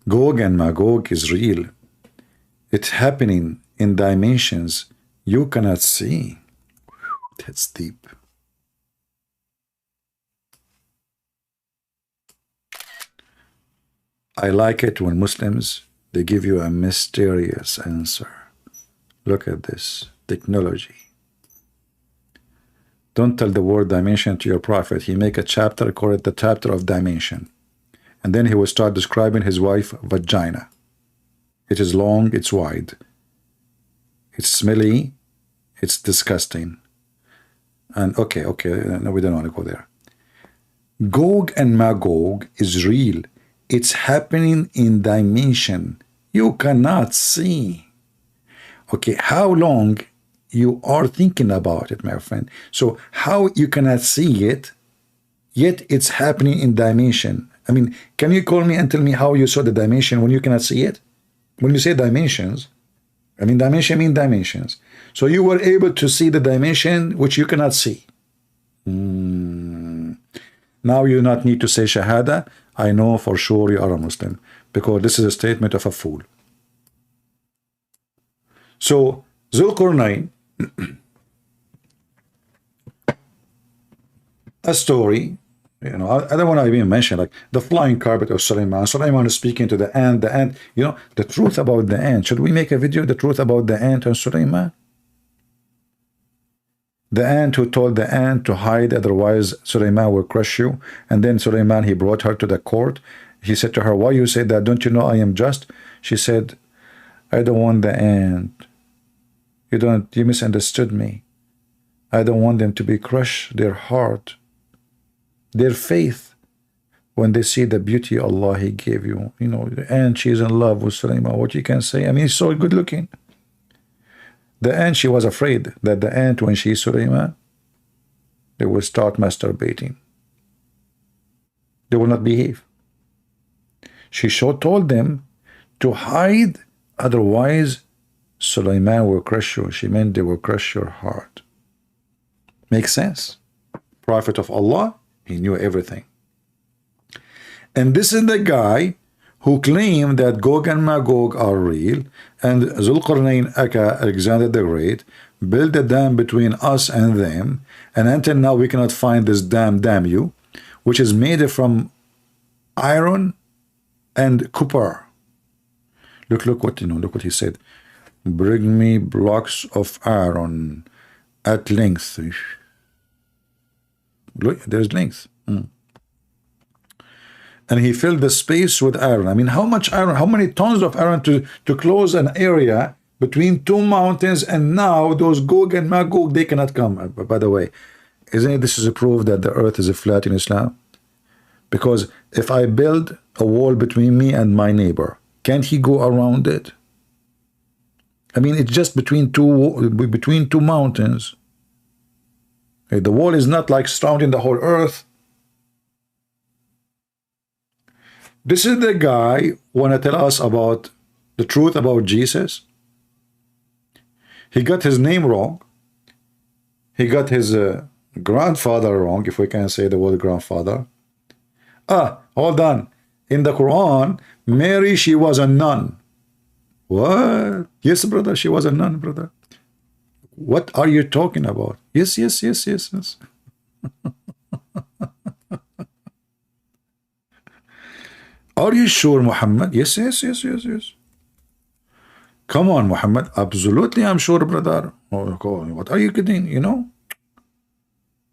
Gog and Magog is real. It's happening in dimensions you cannot see. That's deep. I like it when Muslims, they give you a mysterious answer. Look at this technology. Don't tell the word dimension to your prophet. He make a chapter, call it the chapter of dimension. And then he will start describing his wife vagina. It is long, it's wide. It's smelly, it's disgusting. And okay, no, we don't want to go there. Gog and Magog is real. It's happening in dimension you cannot see. Okay, how long you are thinking about it, my friend? So how you cannot see it, yet it's happening in dimension? I mean, can you call me and tell me how you saw the dimension when you cannot see it? When you say dimensions, I mean, dimension mean dimensions. So you were able to see the dimension which you cannot see. Now you do not need to say Shahada. I know for sure you are a Muslim, because this is a statement of a fool. So Zulqarnain, a story, you know, I don't want to even mention like the flying carpet of Sulaiman. Sulaiman is speaking to the ant. The ant, you know, the truth about the ant. Should we make a video, the truth about the ant and Sulaiman? The ant who told the ant to hide, otherwise Sulaiman will crush you. And then Sulaiman, he brought her to the court. He said to her, why you say that? Don't you know I am just? She said, I don't want the ant. You misunderstood me. I don't want them to be crushed, their heart, their faith, when they see the beauty Allah He gave you. You know, the ant, she's in love with Sulaiman. What you can say? I mean, he's so good looking. The ant, she was afraid that the ant, when she is Sulaiman, they will start masturbating. They will not behave. She told them to hide, otherwise Sulaiman will crush you. She meant they will crush your heart. Makes sense. Prophet of Allah, he knew everything. And this is the guy who claimed that Gog and Magog are real, and Zulqarnain, aka Alexander the Great, built a dam between us and them, and until now we cannot find this dam, damn you, which is made from iron and copper. Look what he said. Bring me blocks of iron at length. Look, there's length. And he filled the space with iron. I mean, how much iron, how many tons of iron to close an area between two mountains, and now those Gog and Magog, they cannot come. By the way, isn't it this is a proof that the earth is a flat in Islam? Because if I build a wall between me and my neighbor, can't he go around it? I mean, it's just between two mountains. Okay, the wall is not like surrounding the whole earth. This is the guy who wanna tell us about the truth about Jesus. He got his name wrong. He got his grandfather wrong, if we can say the word grandfather. Hold on. In the Quran, Mary, she was a nun. What? Yes, brother, she was a nun, brother. What are you talking about? Yes. Are you sure, Muhammad? Yes. Come on, Muhammad. Absolutely, I'm sure, brother. Oh, what are you kidding? You know?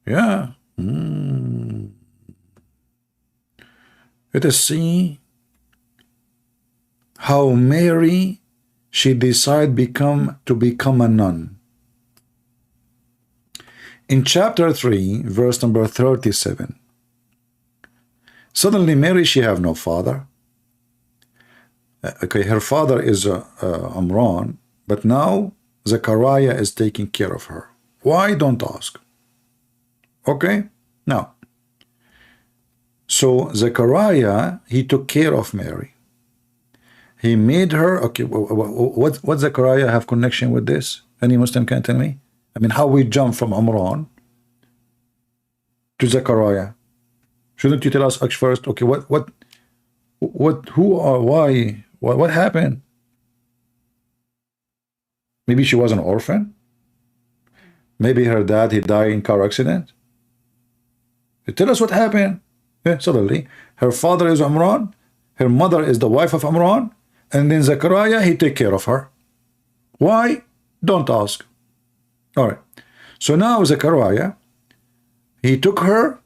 Yeah. Let us see how Mary, she decided to become a nun. In chapter 3, verse number 37. Suddenly Mary, she have no father. Okay, her father is Amran, but now Zechariah is taking care of her. Why? Don't ask. Okay, now, so Zechariah, he took care of Mary. He made her, okay, what Zechariah have connection with this? Any Muslim can tell me? I mean, how we jump from Amran to Zechariah? Shouldn't you tell us first? Okay, who or why? What happened? Maybe she was an orphan. Maybe her dad, he died in car accident. Tell us what happened. Yeah, suddenly, her father is Amran, her mother is the wife of Amran, and then Zechariah, he take care of her. Why? Don't ask. All right. So now Zechariah, he took her,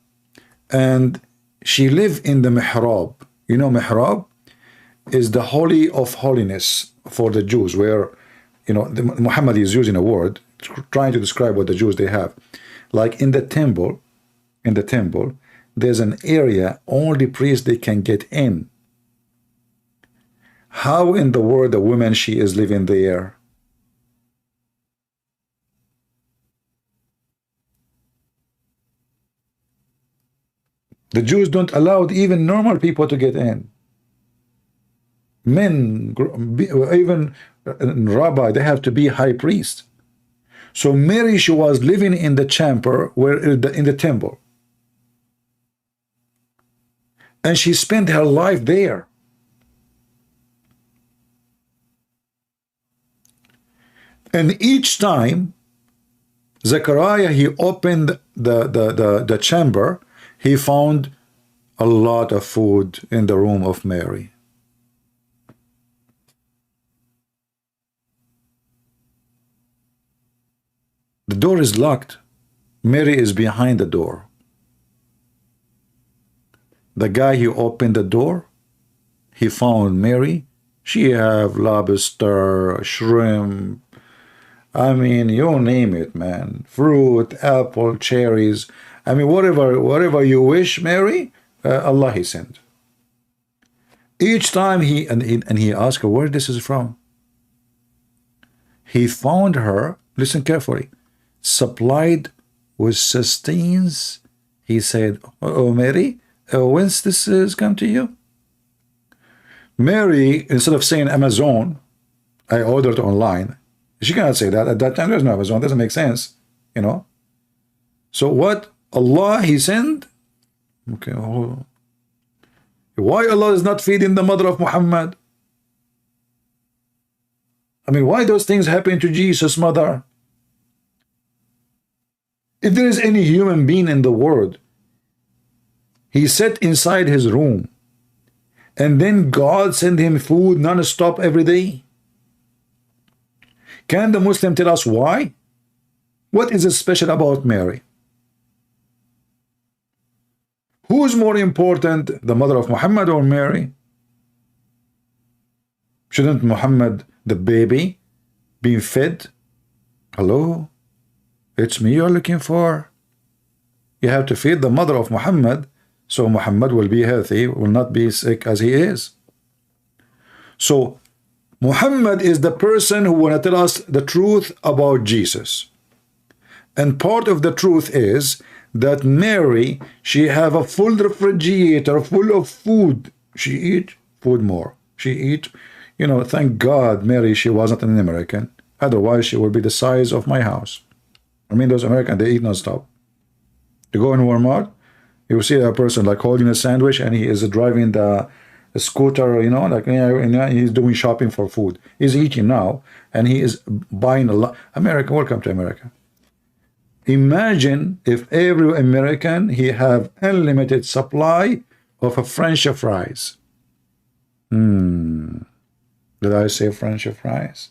and she lived in the mihrab. You know, mihrab is the holy of holiness for the Jews, where, you know, Muhammad is using a word trying to describe what the Jews they have. Like in the temple, there's an area only priests they can get in. How in the world a woman she is living there? The Jews don't allow even normal people to get in. Men, even rabbi, they have to be high priest. So Mary, she was living in the chamber, where in the temple, and she spent her life there. And each time Zechariah, he opened the chamber, he found a lot of food in the room of Mary. The door is locked. Mary is behind the door. The guy who opened the door, he found Mary. She have lobster, shrimp, I mean, you name it, man. Fruit, apple, cherries. I mean, whatever you wish, Mary, Allah he sent. Each time he asked her where this is from. He found her, listen carefully, supplied with sustenance. He said, "Oh, Mary, whence this has come to you?" Mary, instead of saying Amazon, I ordered online. She cannot say that. At that time, there's no Amazon. It doesn't make sense, you know. So what Allah he sent? Okay. Oh. Why Allah is not feeding the mother of Muhammad? I mean, why those things happen to Jesus' mother? If there is any human being in the world, he sat inside his room, and then God sent him food non-stop every day. Can the Muslim tell us why? What is special about Mary? Who is more important, the mother of Muhammad or Mary? Shouldn't Muhammad, the baby, be fed? Hello? It's me you're looking for. You have to feed the mother of Muhammad, so Muhammad will be healthy, will not be sick as he is. So Muhammad is the person who want to tell us the truth about Jesus. And part of the truth is that Mary, she have a full refrigerator full of food. She eat food more. She eat, you know, thank God Mary, she wasn't an American. Otherwise, she would be the size of my house. I mean, those Americans, they eat non-stop. You go in Walmart, you see a person like holding a sandwich and he is driving the scooter, you know, like he's doing shopping for food. He's eating now and he is buying a lot. America, welcome to America. Imagine if every American, he have unlimited supply of a French fries. Did I say French fries?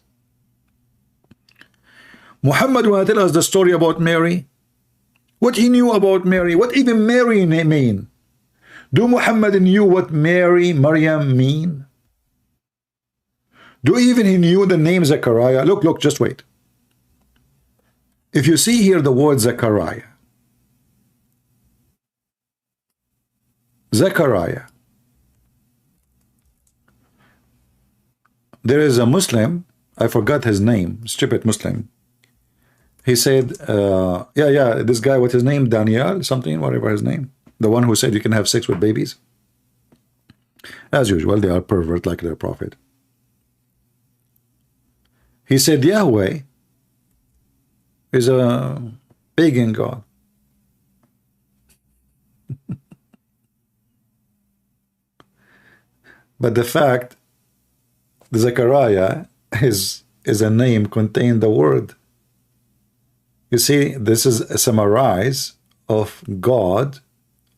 Muhammad will tell us the story about Mary. What he knew about Mary. What even Mary mean? Do Muhammad knew what Mary, Maryam mean? Do even he knew the name Zechariah? Look, just wait. If you see here the word Zechariah, there is a Muslim, I forgot his name, stupid Muslim. He said, this guy, what's his name? Daniel, something, whatever his name. The one who said you can have sex with babies. As usual, they are pervert like their prophet. He said Yahweh is a pagan god. But the fact, the Zechariah is a name contain the word. You see, this is a summarize of God,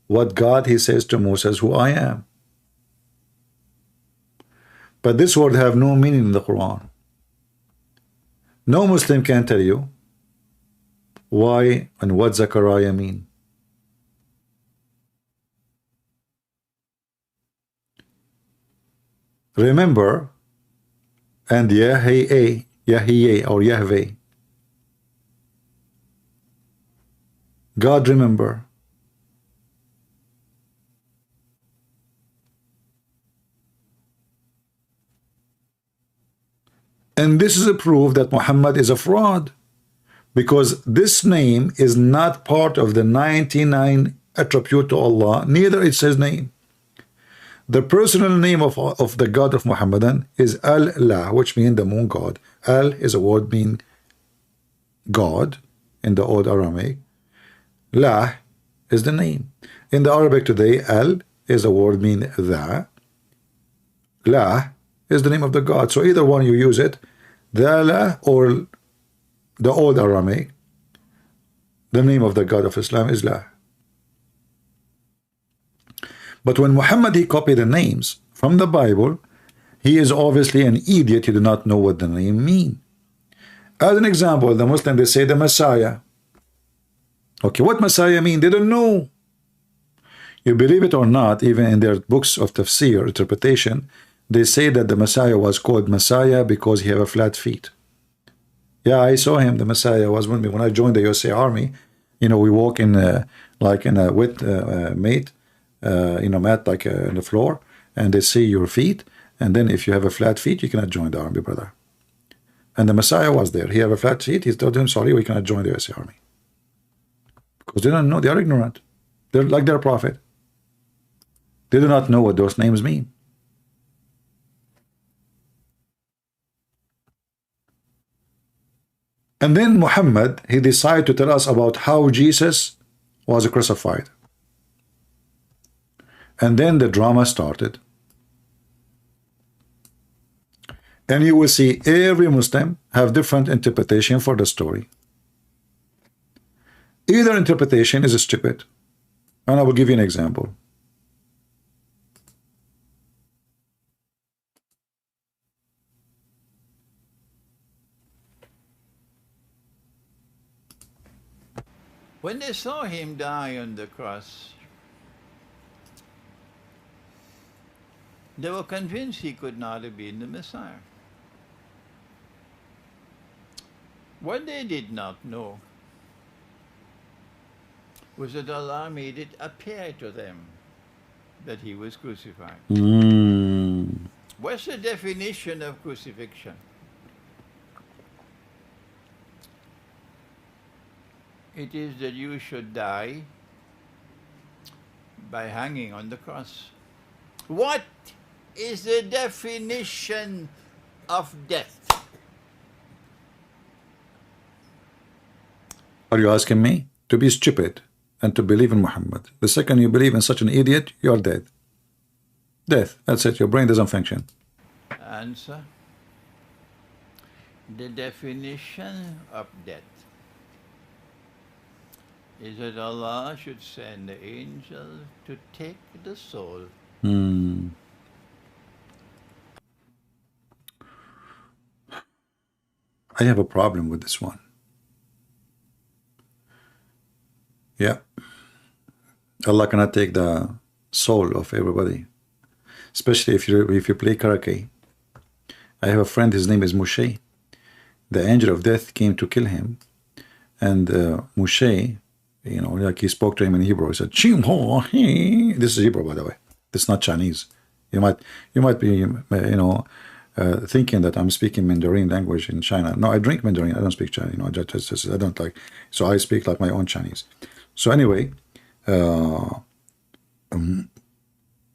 what God he says to Moses, who I am. But this word have no meaning in the Quran. No Muslim can tell you why and what Zechariah mean. Remember, and Yahweh or Yahweh, God remember. And this is a proof that Muhammad is a fraud, because this name is not part of the 99 attribute to Allah, neither it's his name. The personal name of the God of Muhammadan is ALLÁH, which means the moon god. Al is a word meaning God in the old Aramaic. Lah is the name. In the Arabic today, Al is a word meaning the. Lah is the name of the God. So either one you use it, the Allah or the old Aramaic, the name of the God of Islam is Lah. But when Muhammad he copied the names from the Bible, he is obviously an idiot. He did not know what the name mean. As an example, the Muslim, they say the Messiah. Okay, what Messiah mean? They don't know. You believe it or not, even in their books of tafsir, interpretation, they say that the Messiah was called Messiah because he have a flat feet. Yeah, I saw him. The Messiah was with me when I joined the USA Army. You know, we walk in like in a wet mate, mat like on the floor, and they see your feet. And then if you have a flat feet, you cannot join the army, brother. And the Messiah was there. He have a flat feet. He told him, sorry, we cannot join the USA Army. Because they don't know. They are ignorant. They're like their prophet. They do not know what those names mean. And then Muhammad, he decided to tell us about how Jesus was crucified. And then the drama started. And you will see every Muslim have different interpretation for the story. Either interpretation is stupid. And I will give you an example. When they saw him die on the cross, they were convinced he could not have been the Messiah. What they did not know was that Allah made it appear to them that he was crucified. What's the definition of crucifixion? It is that you should die by hanging on the cross. What is the definition of death? Are you asking me? To be stupid and to believe in Muhammad. The second you believe in such an idiot, you are dead. Death. That's it. Your brain doesn't function. Answer. The definition of death is that Allah should send the angel to take the soul. I have a problem with this one. Yeah. Allah cannot take the soul of everybody. Especially if you play karaoke. I have a friend, his name is Moshe. The angel of death came to kill him. And Moshe, you know, like he spoke to him in Hebrew. He said, "Chim ho he." This is Hebrew, by the way. This is not Chinese. You might be, you know, thinking that I'm speaking Mandarin language in China. No, I drink Mandarin. I don't speak Chinese. You know, I don't like. So I speak like my own Chinese. So anyway, when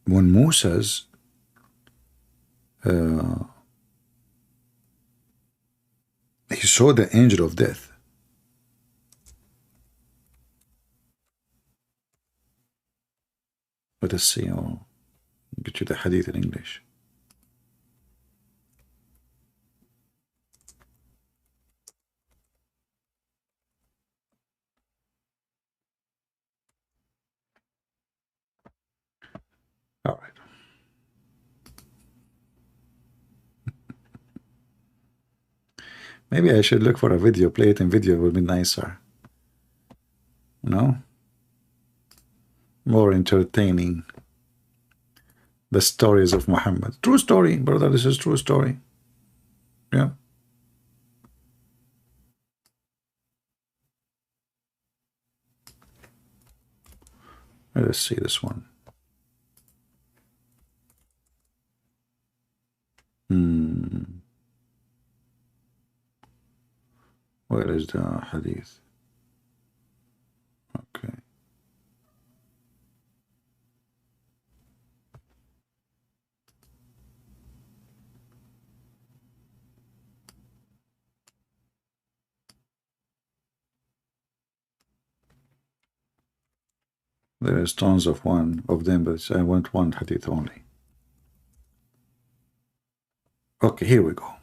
Moses he saw the angel of death. Let us see. I'll get you the hadith in English. All right. Maybe I should look for a video, play it in video, it would be nicer. No? More entertaining. The stories of Muhammad. True story, brother, this is true story. Yeah. Let us see this one. Where is the hadith? Okay. There is tons of them, but I want one hadith only. Okay, here we go.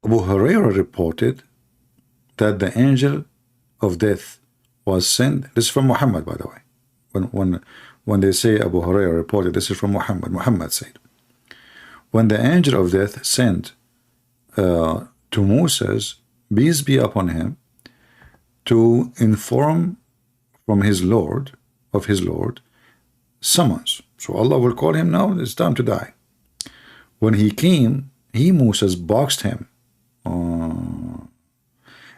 Abu Hurairah reported that the angel of death was sent. This is from Muhammad, by the way. When they say Abu Hurairah reported, this is from Muhammad. Muhammad said, when the angel of death sent to Moses, peace be upon him, to inform from his Lord, of his Lord, summons. So Allah will call him now, it's time to die. When he came, Moses boxed him.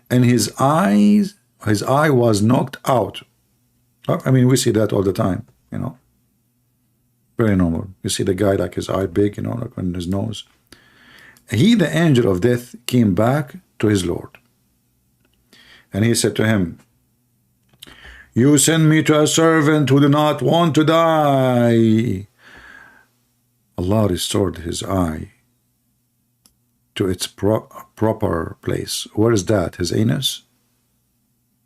And his eye was knocked out. I mean, we see that all the time, you know. Very normal. You see the guy like his eye big, you know, like on his nose. The angel of death, came back to his Lord. And he said to him, you send me to a servant who do not want to die. Allah restored his eye to its proper place. Where is that? His anus?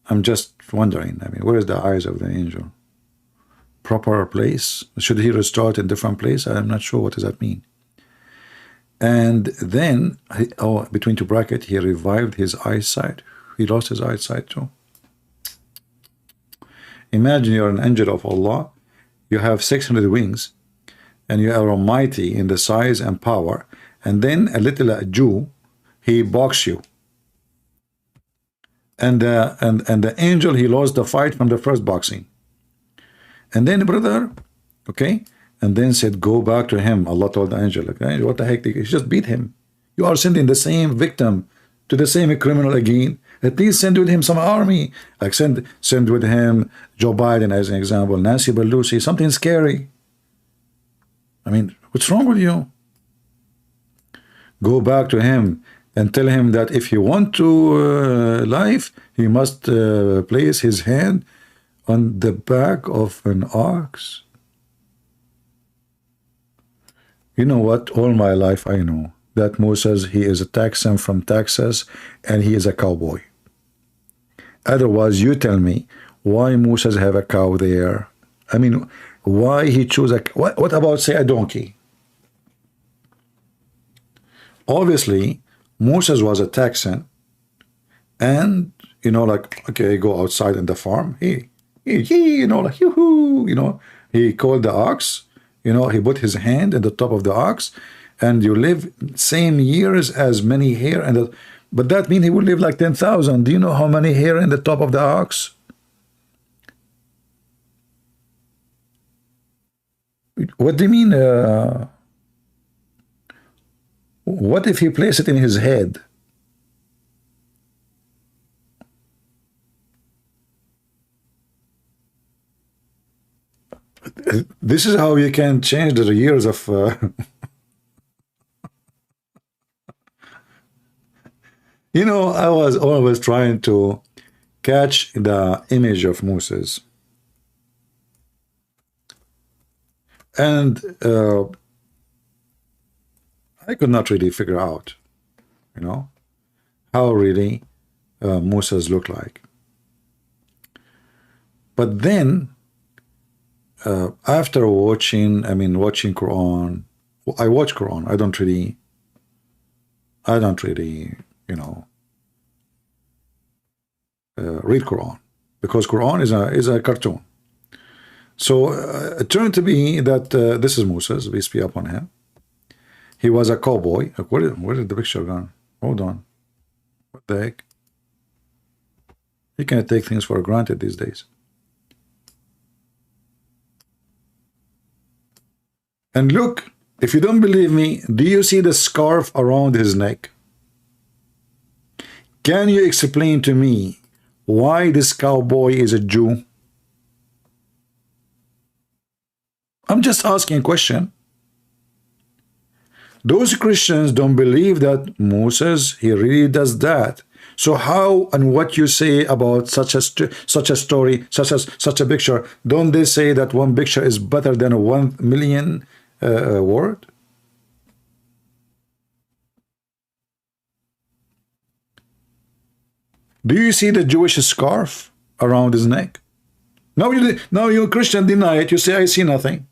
I'm just wondering. I mean, where is the eyes of the angel? Proper place? Should he restore it in different place? I'm not sure. What does that mean? And then, between two brackets, he revived his eyesight. He lost his eyesight too. Imagine you're an angel of Allah. You have 600 wings, and you are almighty in the size and power, and then a little Jew, he box you. And the angel, he lost the fight from the first boxing. And then brother, okay, and then said, go back to him. Allah told the angel, okay, what the heck, he just beat him. You are sending the same victim to the same criminal again. At least send with him some army. Like send with him Joe Biden as an example, Nancy Pelosi, something scary. I mean, what's wrong with you? Go back to him and tell him that if he want to life, he must place his hand on the back of an ox. You know what? All my life I know that Moses, he is a Texan from Texas, and he is a cowboy. Otherwise, you tell me why Moses have a cow there. I mean, why he choose a... What about, say, a donkey? Obviously, Moses was a Texan, and, you know, like, okay, go outside in the farm. He you know, like, yoo-hoo, you know, he called the ox, you know, he put his hand in the top of the ox, and you live same years as many hair, and but that means he will live like 10,000. Do you know how many hair in the top of the ox? What do you mean? What if he place it in his head? This is how you can change the years of you know, I was always trying to catch the image of Moses, and I could not really figure out, you know, how really Moses looked like. But then after watching Quran, I watch Quran. I don't really, you know, read Quran, because Quran is a cartoon. So it turned to be that this is Moses, peace be upon him. He was a cowboy. Where did the picture gone? Hold on. What the heck? You can't take things for granted these days. And look, if you don't believe me, do you see the scarf around his neck? Can you explain to me why this cowboy is a Jew? I'm just asking a question. Those Christians don't believe that Moses, he really does that. So how and what you say about such a story, such a picture, don't they say that one picture is better than 1 million word? Do you see the Jewish scarf around his neck? Now you Christian deny it. You say, I see nothing.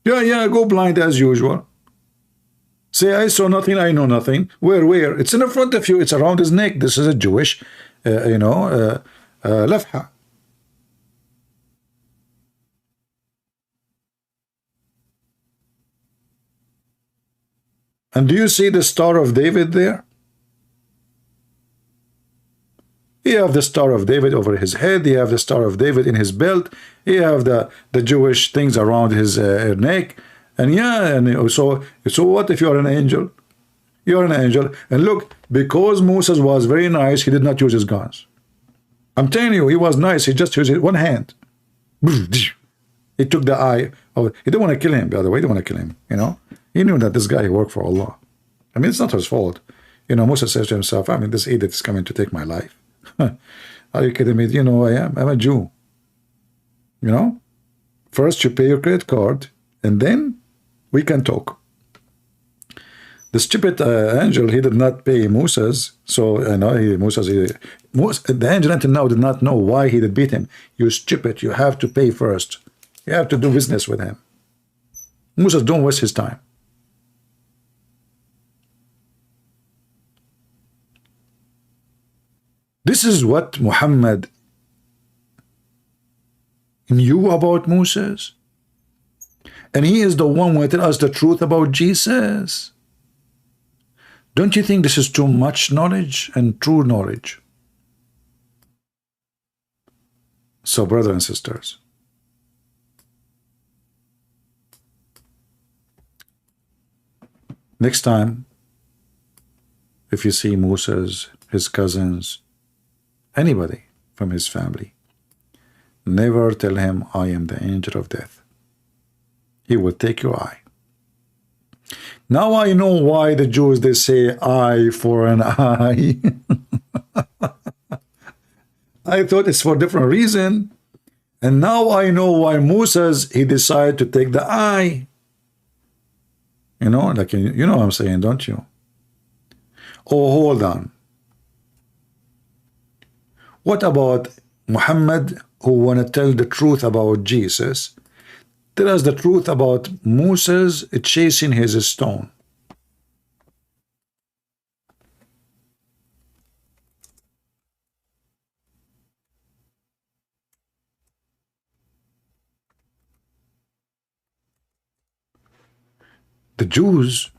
Yeah, go blind as usual. Say, I saw nothing, I know nothing. Where? It's in the front of you. It's around his neck. This is a Jewish, you know, lafha. And do you see the Star of David there? You have the Star of David over his head. You have the Star of David in his belt. You have the Jewish things around his neck. And yeah, and so what if you're an angel? You're an angel. And look, because Moses was very nice, he did not use his guns. I'm telling you, he was nice. He just used one hand. He took the eye of. He didn't want to kill him, by the way. He didn't want to kill him, you know. He knew that this guy worked for Allah. I mean, it's not his fault. You know, Moses says to himself, I mean, this idiot is coming to take my life. Are you kidding me? You know who I am? I'm a Jew. You know? First you pay your credit card, and then we can talk. The stupid angel, he did not pay Moses. So, you know, the angel until now did not know why he did beat him. You stupid, you have to pay first. You have to do business with him. Moses, don't waste his time. This is what Muhammad knew about Moses. And he is the one who tell us the truth about Jesus. Don't you think this is too much knowledge and true knowledge? So, brothers and sisters, next time, if you see Musa's, his cousins, anybody from his family, never tell him, I am the angel of death. He will take your eye. Now I know why the Jews, they say eye for an eye. I thought it's for a different reason. And now I know why Musa's, he decided to take the eye. You know, like, you know what I'm saying, don't you? Oh, hold on. What about Muhammad, who want to tell the truth about Jesus? Tell us the truth about Moses chasing his stone. The Jews,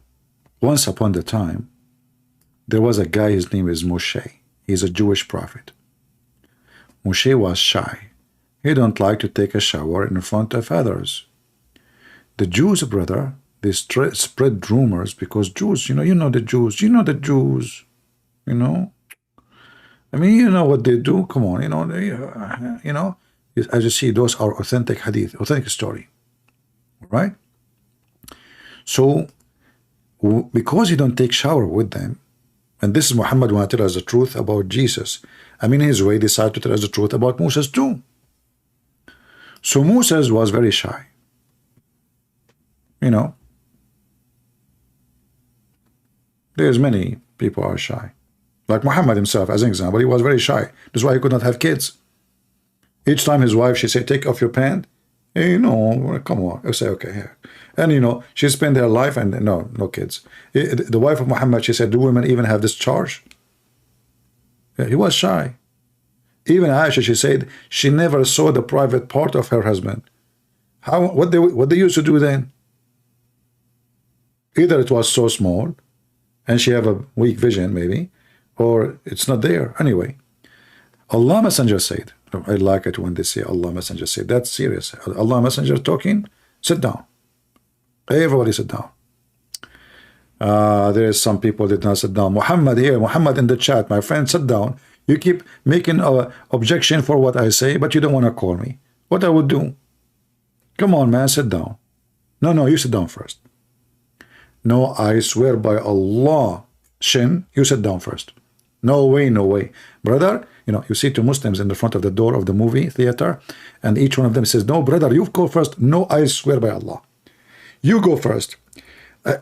once upon a time, there was a guy, his name is Moshe. He's a Jewish prophet. Moshe was shy. He don't like to take a shower in front of others. The Jews, brother, they spread rumors because Jews, you know the Jews, you know. I mean, you know what they do. Come on, you know, as you see, those are authentic hadith, authentic story, right? So, because you don't take shower with them, and this is Muhammad want to tell us the truth about Jesus. I mean, his way decided to tell us the truth about Moses too. So Moses was very shy. You know, there's many people are shy. Like Muhammad himself, as an example, he was very shy. That's why he could not have kids. Each time his wife, she said, take off your pants. Hey, no, come on. I say, okay, here. And, you know, she spent her life and no kids. The wife of Muhammad, she said, do women even have this charge? Yeah, he was shy. Even Aisha, she said, she never saw the private part of her husband. What they used to do then? Either it was so small, and she have a weak vision, maybe, or it's not there. Anyway, Allah Messenger said, I like it when they say Allah Messenger said, that's serious. Allah Messenger talking, sit down. Everybody sit down. There is some people that did not sit down. Muhammad here, Muhammad in the chat, my friend, sit down. You keep making an objection for what I say, but you don't want to call me. What I would do? Come on, man, sit down. No, you sit down first. No, I swear by Allah, Shin, you sit down first. No way, no way. Brother, you know, you see two Muslims in the front of the door of the movie theater, and each one of them says, no, brother, you go first. No, I swear by Allah. You go first.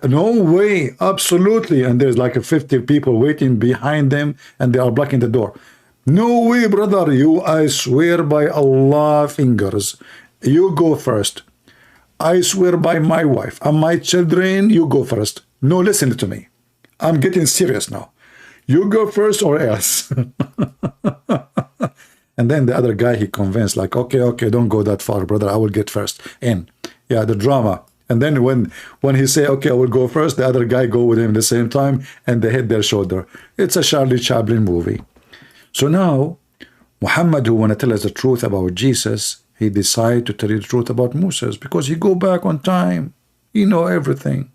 No way, absolutely. And there's like 50 people waiting behind them, and they are blocking the door. No way, brother, I swear by Allah, fingers. You go first. I swear by my wife and my children, you go first. No, listen to me. I'm getting serious now. You go first or else. And then the other guy, he convinced, like, okay, don't go that far, brother. I will get first in. Yeah, the drama. And then when he say, okay, I will go first, the other guy go with him at the same time, and they hit their shoulder. It's a Charlie Chaplin movie. So now, Muhammad, who want to tell us the truth about Jesus, he decided to tell you the truth about Moses because he go back on time. He know everything.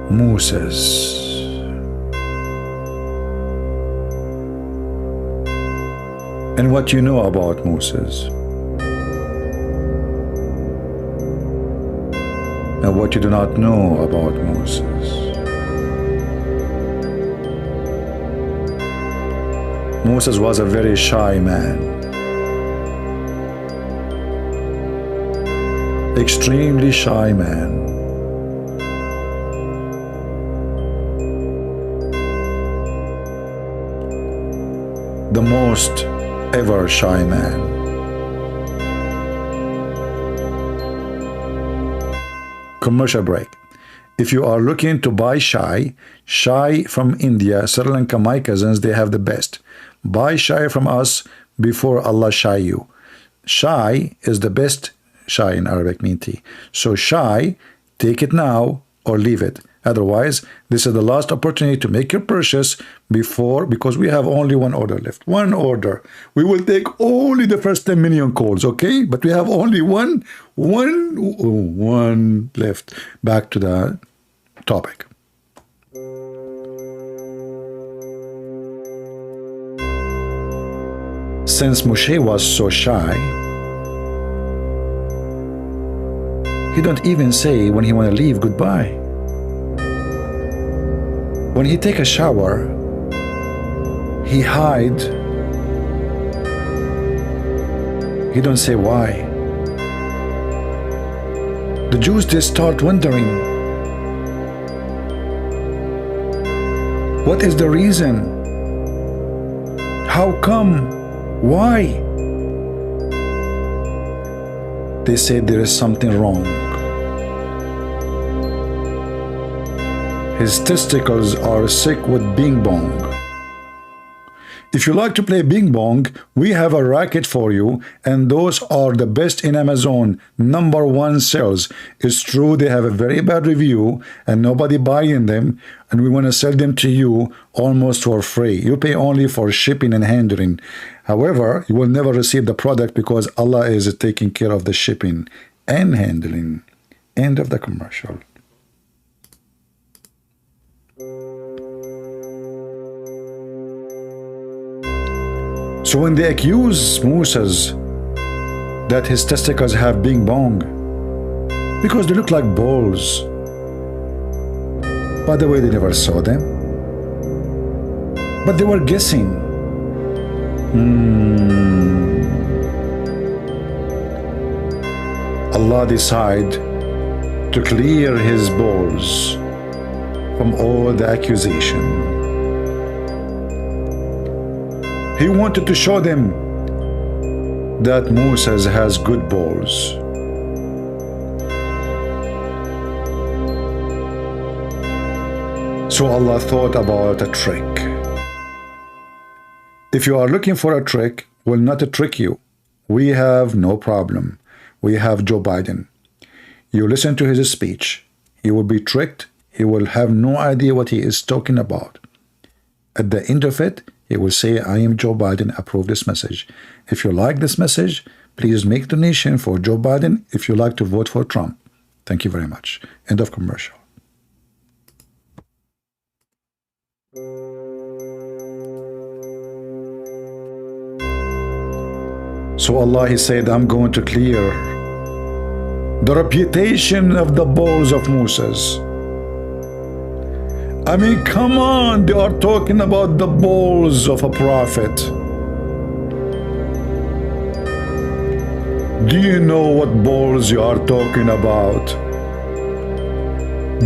Moses. And what you know about Moses. And what you do not know about Moses. Moses was a very shy man. Extremely shy man. The most ever shy man. Commercial break. If you are looking to buy shy from India, Sri Lanka, my cousins, they have the best. Buy shy from us, before Allah shy you. Shy is the best shy in Arabic mean tea. So shy, take it now or leave it. Otherwise, this is the last opportunity to make your purchase before, because we have only one order left. One order. We will take only the first 10 million calls, okay? But we have only one left. Back to the topic. Since Moshe was so shy, he don't even say when he want to leave goodbye. When he take a shower, he hide. He don't say why. The Jews, they start wondering, what is the reason? How come? Why? They say there is something wrong. His testicles are sick with bing bong. If you like to play bing bong, we have a racket for you, and those are the best in Amazon. #1 sales. It's true they have a very bad review and nobody buying them, and we want to sell them to you almost for free. You pay only for shipping and handling. However, you will never receive the product because Allah is taking care of the shipping and handling. End of the commercial. So when they accuse Moses that his testicles have bing bong, because they look like balls. By the way, they never saw them, but they were guessing. Allah decided to clear his balls from all the accusation. He wanted to show them that Moses has good balls. So Allah thought about a trick. If you are looking for a trick, we'll not trick you. We have no problem. We have Joe Biden. You listen to his speech. He will be tricked. He will have no idea what he is talking about. At the end of it, he will say, I am Joe Biden, approve this message. If you like this message, please make donation for Joe Biden if you like to vote for Trump. Thank you very much. End of commercial. So Allah, He said, I'm going to clear the reputation of the balls of Moses. I mean, come on, they are talking about the balls of a prophet. Do you know what balls you are talking about?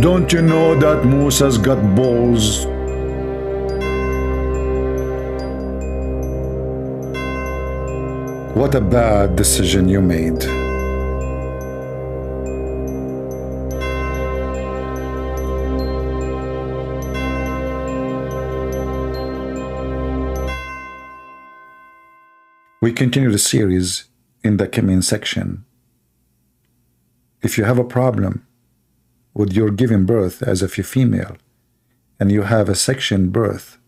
Don't you know that Moses got balls? What a bad decision you made. We continue the series in the comment section. If you have a problem with your giving birth as a female and you have a section birth,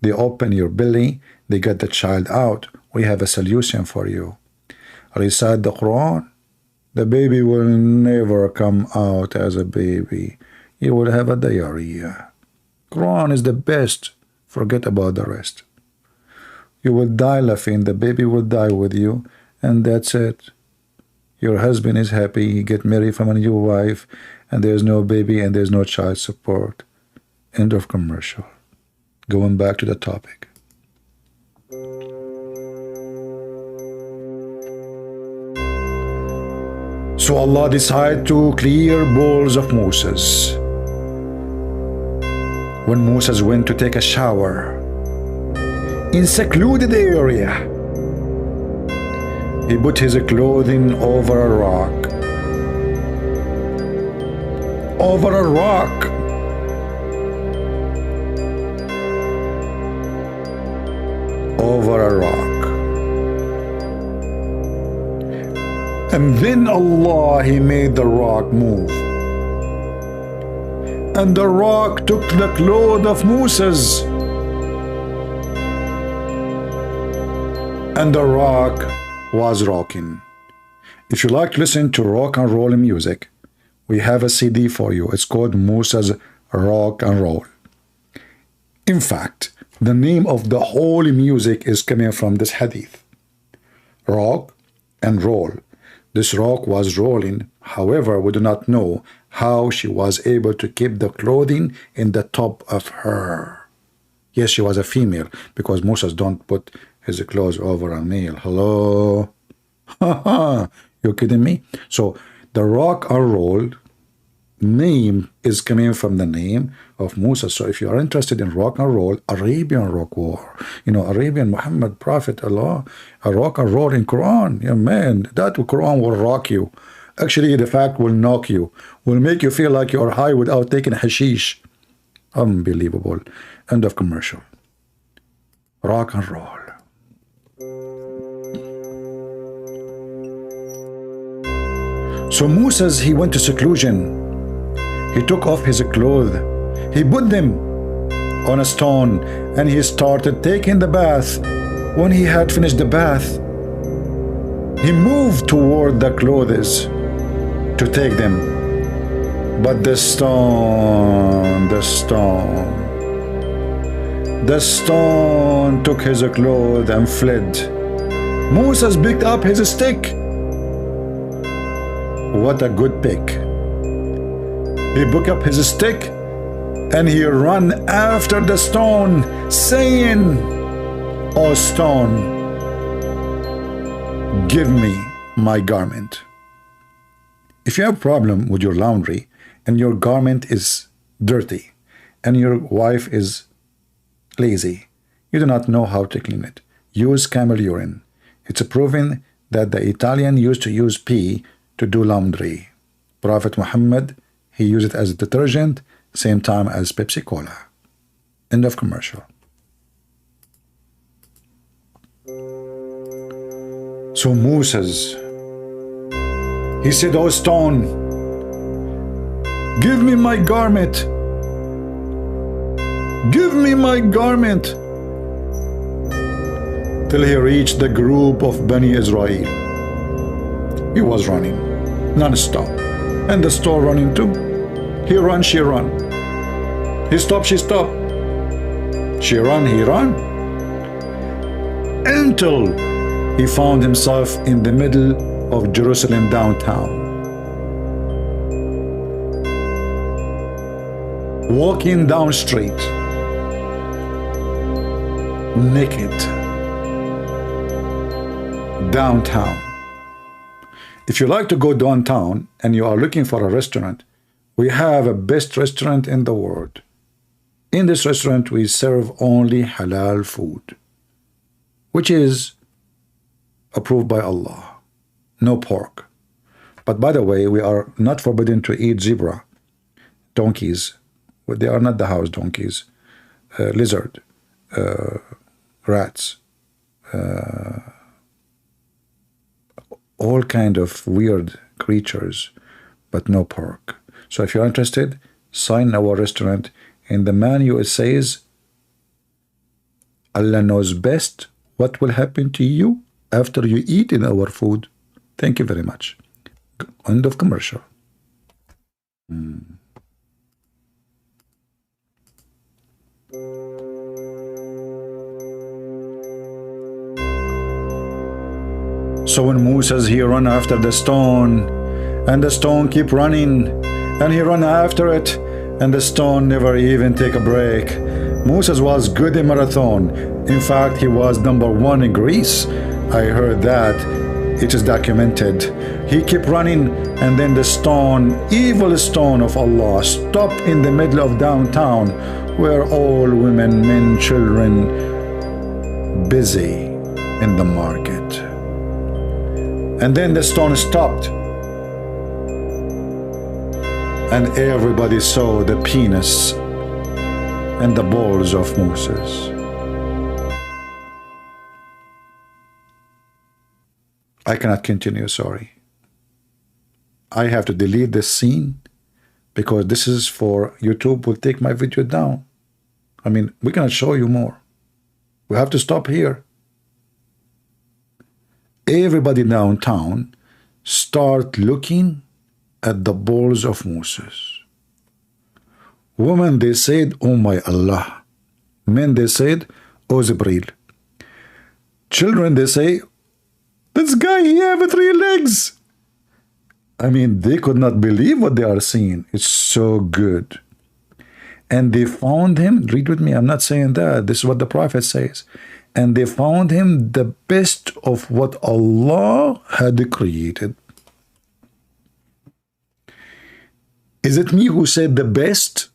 they open your belly, they get the child out, we have a solution for you. Recite the Quran. The baby will never come out as a baby. You will have a diarrhea. Quran is the best. Forget about the rest. You will die laughing, the baby will die with you, and that's it. Your husband is happy, he get married from a new wife, and there's no baby and there's no child support. End of commercial. Going back to the topic. So Allah decided to clear balls of Moses. When Moses went to take a shower in secluded area, he put his clothing over a rock. Over a rock. Over a rock. And then Allah, He made the rock move. And the rock took the clothes of Moses. And the rock was rocking. If you like to listen to rock and roll music, we have a CD for you. It's called Moses Rock and Roll. In fact, the name of the whole music is coming from this hadith. Rock and roll. This rock was rolling. However, we do not know how she was able to keep the clothing in the top of her. Yes, she was a female, because Moses don't put his clothes over a male. Hello? You kidding me? So the rock and roll name is coming from the name of Moses. So if you are interested in rock and roll, Arabian rock war, Arabian Muhammad, Prophet, Allah, a rock and roll in Quran, yeah, man, that Quran will rock you. Actually, the fact will knock you, will make you feel like you are high without taking hashish. Unbelievable. End of commercial. Rock and roll. So Moses, he went to seclusion. He took off his clothes. He put them on a stone and he started taking the bath. When he had finished the bath, he moved toward the clothes to take them. But the stone took his clothes and fled. Moses picked up his stick. What a good pick. He picked up his stick and he ran after the stone, saying, "O stone, give me my garment." If you have a problem with your laundry and your garment is dirty and your wife is lazy, you do not know how to clean it, use camel urine. It's proven that the Italian used to use pee to do laundry. Prophet Muhammad, he used it as a detergent, same time as Pepsi Cola. End of commercial. So Moses, he said, "Oh stone, give me my garment. Give me my garment." Till he reached the group of Bani Israel. He was running non-stop. And the store running too. He run, she run. He stop, she stop. She run, he run. Until he found himself in the middle of Jerusalem downtown. Walking down street. Naked. Downtown. If you like to go downtown and you are looking for a restaurant, we have a best restaurant in the world. In this restaurant, we serve only halal food, which is approved by Allah. No pork. But by the way, we are not forbidden to eat zebra, donkeys. They are not the house donkeys. Lizard, rats, all kind of weird creatures, but no pork. So if you're interested, sign our restaurant. In the menu it says, Allah knows best what will happen to you after you eat in our food. Thank you very much. End of commercial. So when Moses, he run after the stone, and the stone keep running, and he run after it, and the stone never even take a break. Moses was good in marathon. In fact, he was #1 in Greece. I heard that. It is documented. He kept running, and then the stone, evil stone of Allah, stopped in the middle of downtown, where all women, men, children, busy in the market. And then the stone stopped, and everybody saw the penis and the balls of Moses. I cannot continue, sorry. I have to delete this scene because this is for YouTube will take my video down. I mean, we cannot show you more. We have to stop here. Everybody downtown start looking at the balls of Moses. Women, they said, oh my Allah. Men, they said, oh Jibreel. Children, they say, this guy, he have 3 legs. I mean, they could not believe what they are seeing. It's so good. And they found him, read with me, I'm not saying that. This is what the Prophet says. And they found him the best of what Allah had created. Is it me who said the best?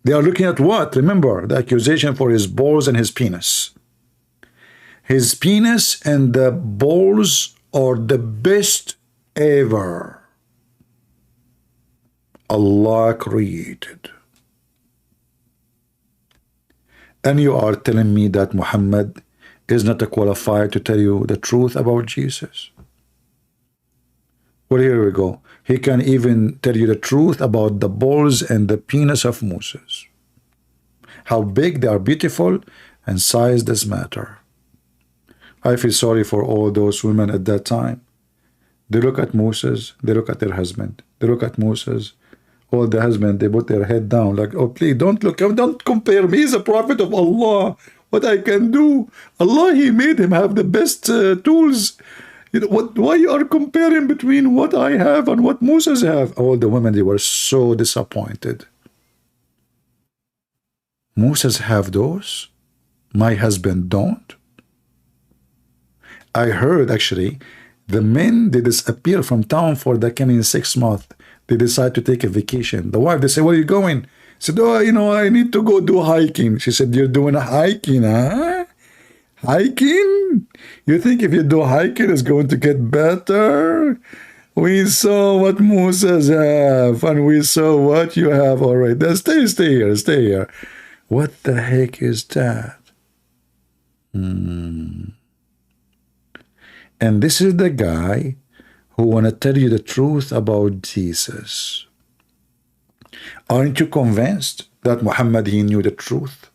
They are looking at what? Remember, the accusation for his balls and his penis. His penis and the balls are the best ever Allah created. And you are telling me that Muhammad is not qualified to tell you the truth about Jesus? Well, here we go. He can even tell you the truth about the balls and the penis of Moses. How big they are, beautiful, and size does matter. I feel sorry for all those women at that time. They look at Moses, they look at their husband. They look at Moses, all the husband, they put their head down like, oh, please, don't look, don't compare me. He's a prophet of Allah. What I can do? Allah, He made him have the best tools. You know, why you are comparing between what I have and what Moses have? All the women, they were so disappointed. Moses have those? My husband don't? I heard, actually, the men, they disappear from town for the coming 6 months. They decide to take a vacation. The wife, they say, where are you going? She said, oh, you know, I need to go do hiking. She said, you're doing a hiking, huh? Hiking? You think if you do hiking, it's going to get better? We saw what Moses have, and we saw what you have already. Then stay here. What the heck is that? And this is the guy who want to tell you the truth about Jesus. Aren't you convinced that Muhammad, he knew the truth?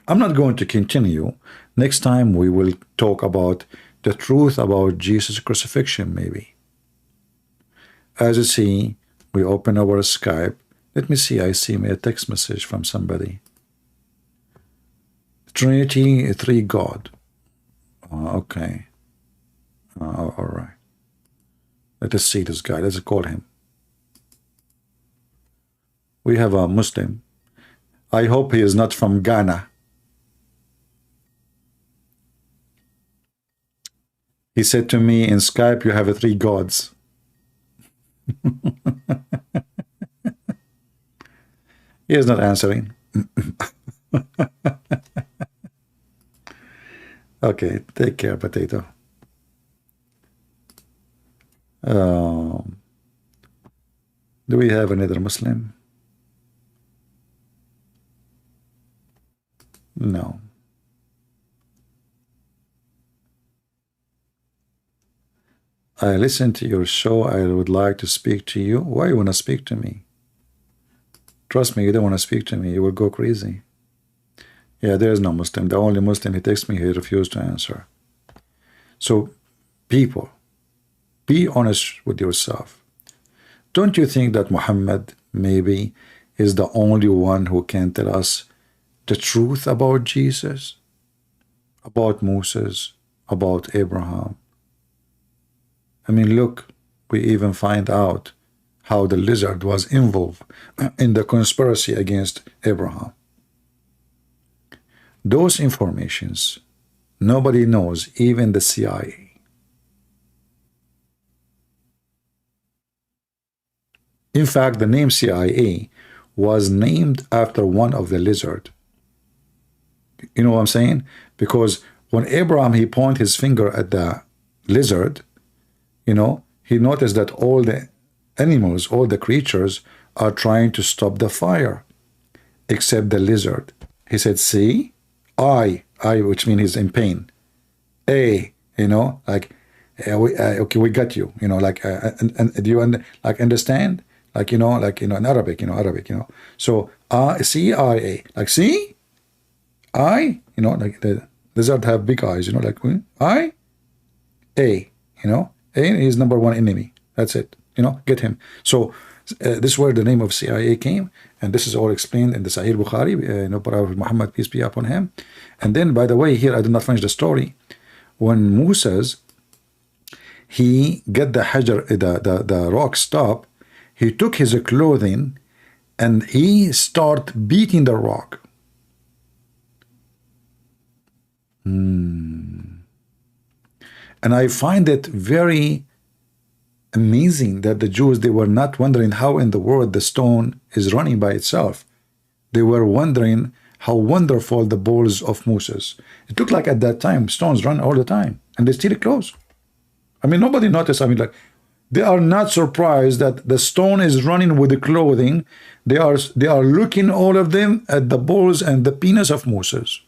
I'm not going to continue. Next time we will talk about the truth about Jesus' crucifixion, maybe. As you see, we open our Skype. Let me see, I see a text message from somebody. Trinity, 3 God. Okay. All right. Let us see this guy. Let's call him. We have a Muslim. I hope he is not from Ghana. He said to me in Skype, you have 3 gods. He is not answering. Okay, take care, potato. Do we have another Muslim? No. I listened to your show. I would like to speak to you. Why you want to speak to me? Trust me, you don't want to speak to me. You will go crazy. Yeah, there is no Muslim. The only Muslim, he texts me, he refused to answer. So, people, be honest with yourself. Don't you think that Muhammad maybe is the only one who can tell us the truth about Jesus, about Moses, about Abraham? I mean, look, we even find out how the lizard was involved in the conspiracy against Abraham. Those informations, nobody knows, even the CIA. In fact, the name CIA was named after one of the lizard. You know what I'm saying? Because when Abraham, he pointed his finger at the lizard, you know, he noticed that all the animals, all the creatures are trying to stop the fire, except the lizard. He said, see, I, which means he's in pain. A, you know, like, Okay, we got you. You know, like, and do you like understand? Like, in Arabic, So CIA, like see, like the lizard have big eyes. Like A, A is number one enemy. That's it. Get him. So this is where the name of CIA came, and this is all explained in the Sahih Bukhari. Prophet Muhammad, peace be upon him. And then, by the way, here I did not finish the story. When Moses, he get the hajar, the rock stop, he took his clothing and he start beating the rock. And I find it very amazing that the Jews, they were not wondering how in the world the stone is running by itself. They were wondering how wonderful the balls of Moses. It looked like at that time stones run all the time, and they still close. I mean, nobody noticed. I mean, like, they are not surprised that the stone is running with the clothing. They are looking, all of them, at the balls and the penis of Moses.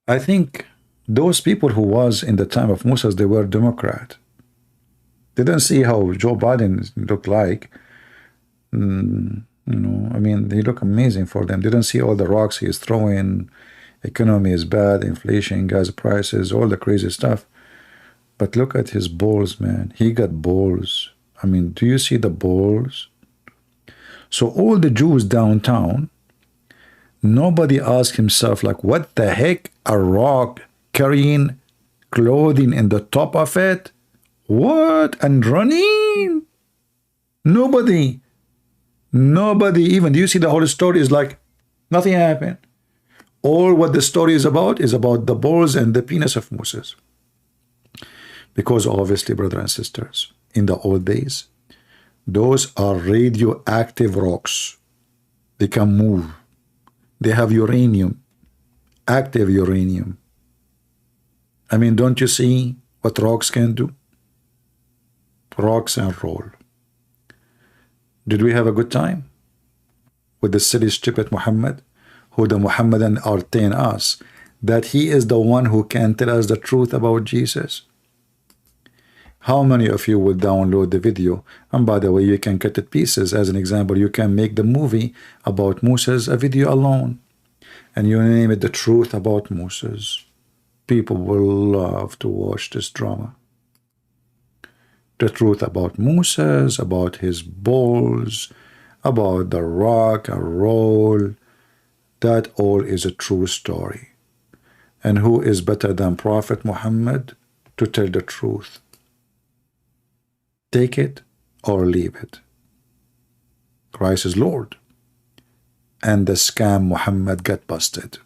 I think those people who was in the time of Moses, they were Democrat. They didn't see how Joe Biden looked like. I mean, they look amazing for them. They didn't see all the rocks he is throwing. Economy is bad, inflation, gas prices, all the crazy stuff. But look at his balls, man. He got balls. I mean, do you see the balls? So all the Jews downtown, nobody asked himself, like, what the heck, a rock carrying clothing in the top of it? What? And running? Nobody even, do you see the whole story is like nothing happened. All what the story is about the balls and the penis of Moses. Because obviously, brothers and sisters, in the old days, those are radioactive rocks. They can move. They have uranium, active uranium. I mean, don't you see what rocks can do? Rocks and roll. Did we have a good time with the silly stupid Muhammad, who the Muhammadan are telling us that he is the one who can tell us the truth about Jesus? How many of you will download the video? And by the way, you can cut it pieces. As an example, you can make the movie about Moses a video alone, and you name it The Truth About Moses. People will love to watch this drama. The truth about Moses, about his balls, about the rock and roll. That all is a true story. And who is better than Prophet Muhammad to tell the truth? Take it or leave it. Christ is Lord. And the scam Muhammad got busted.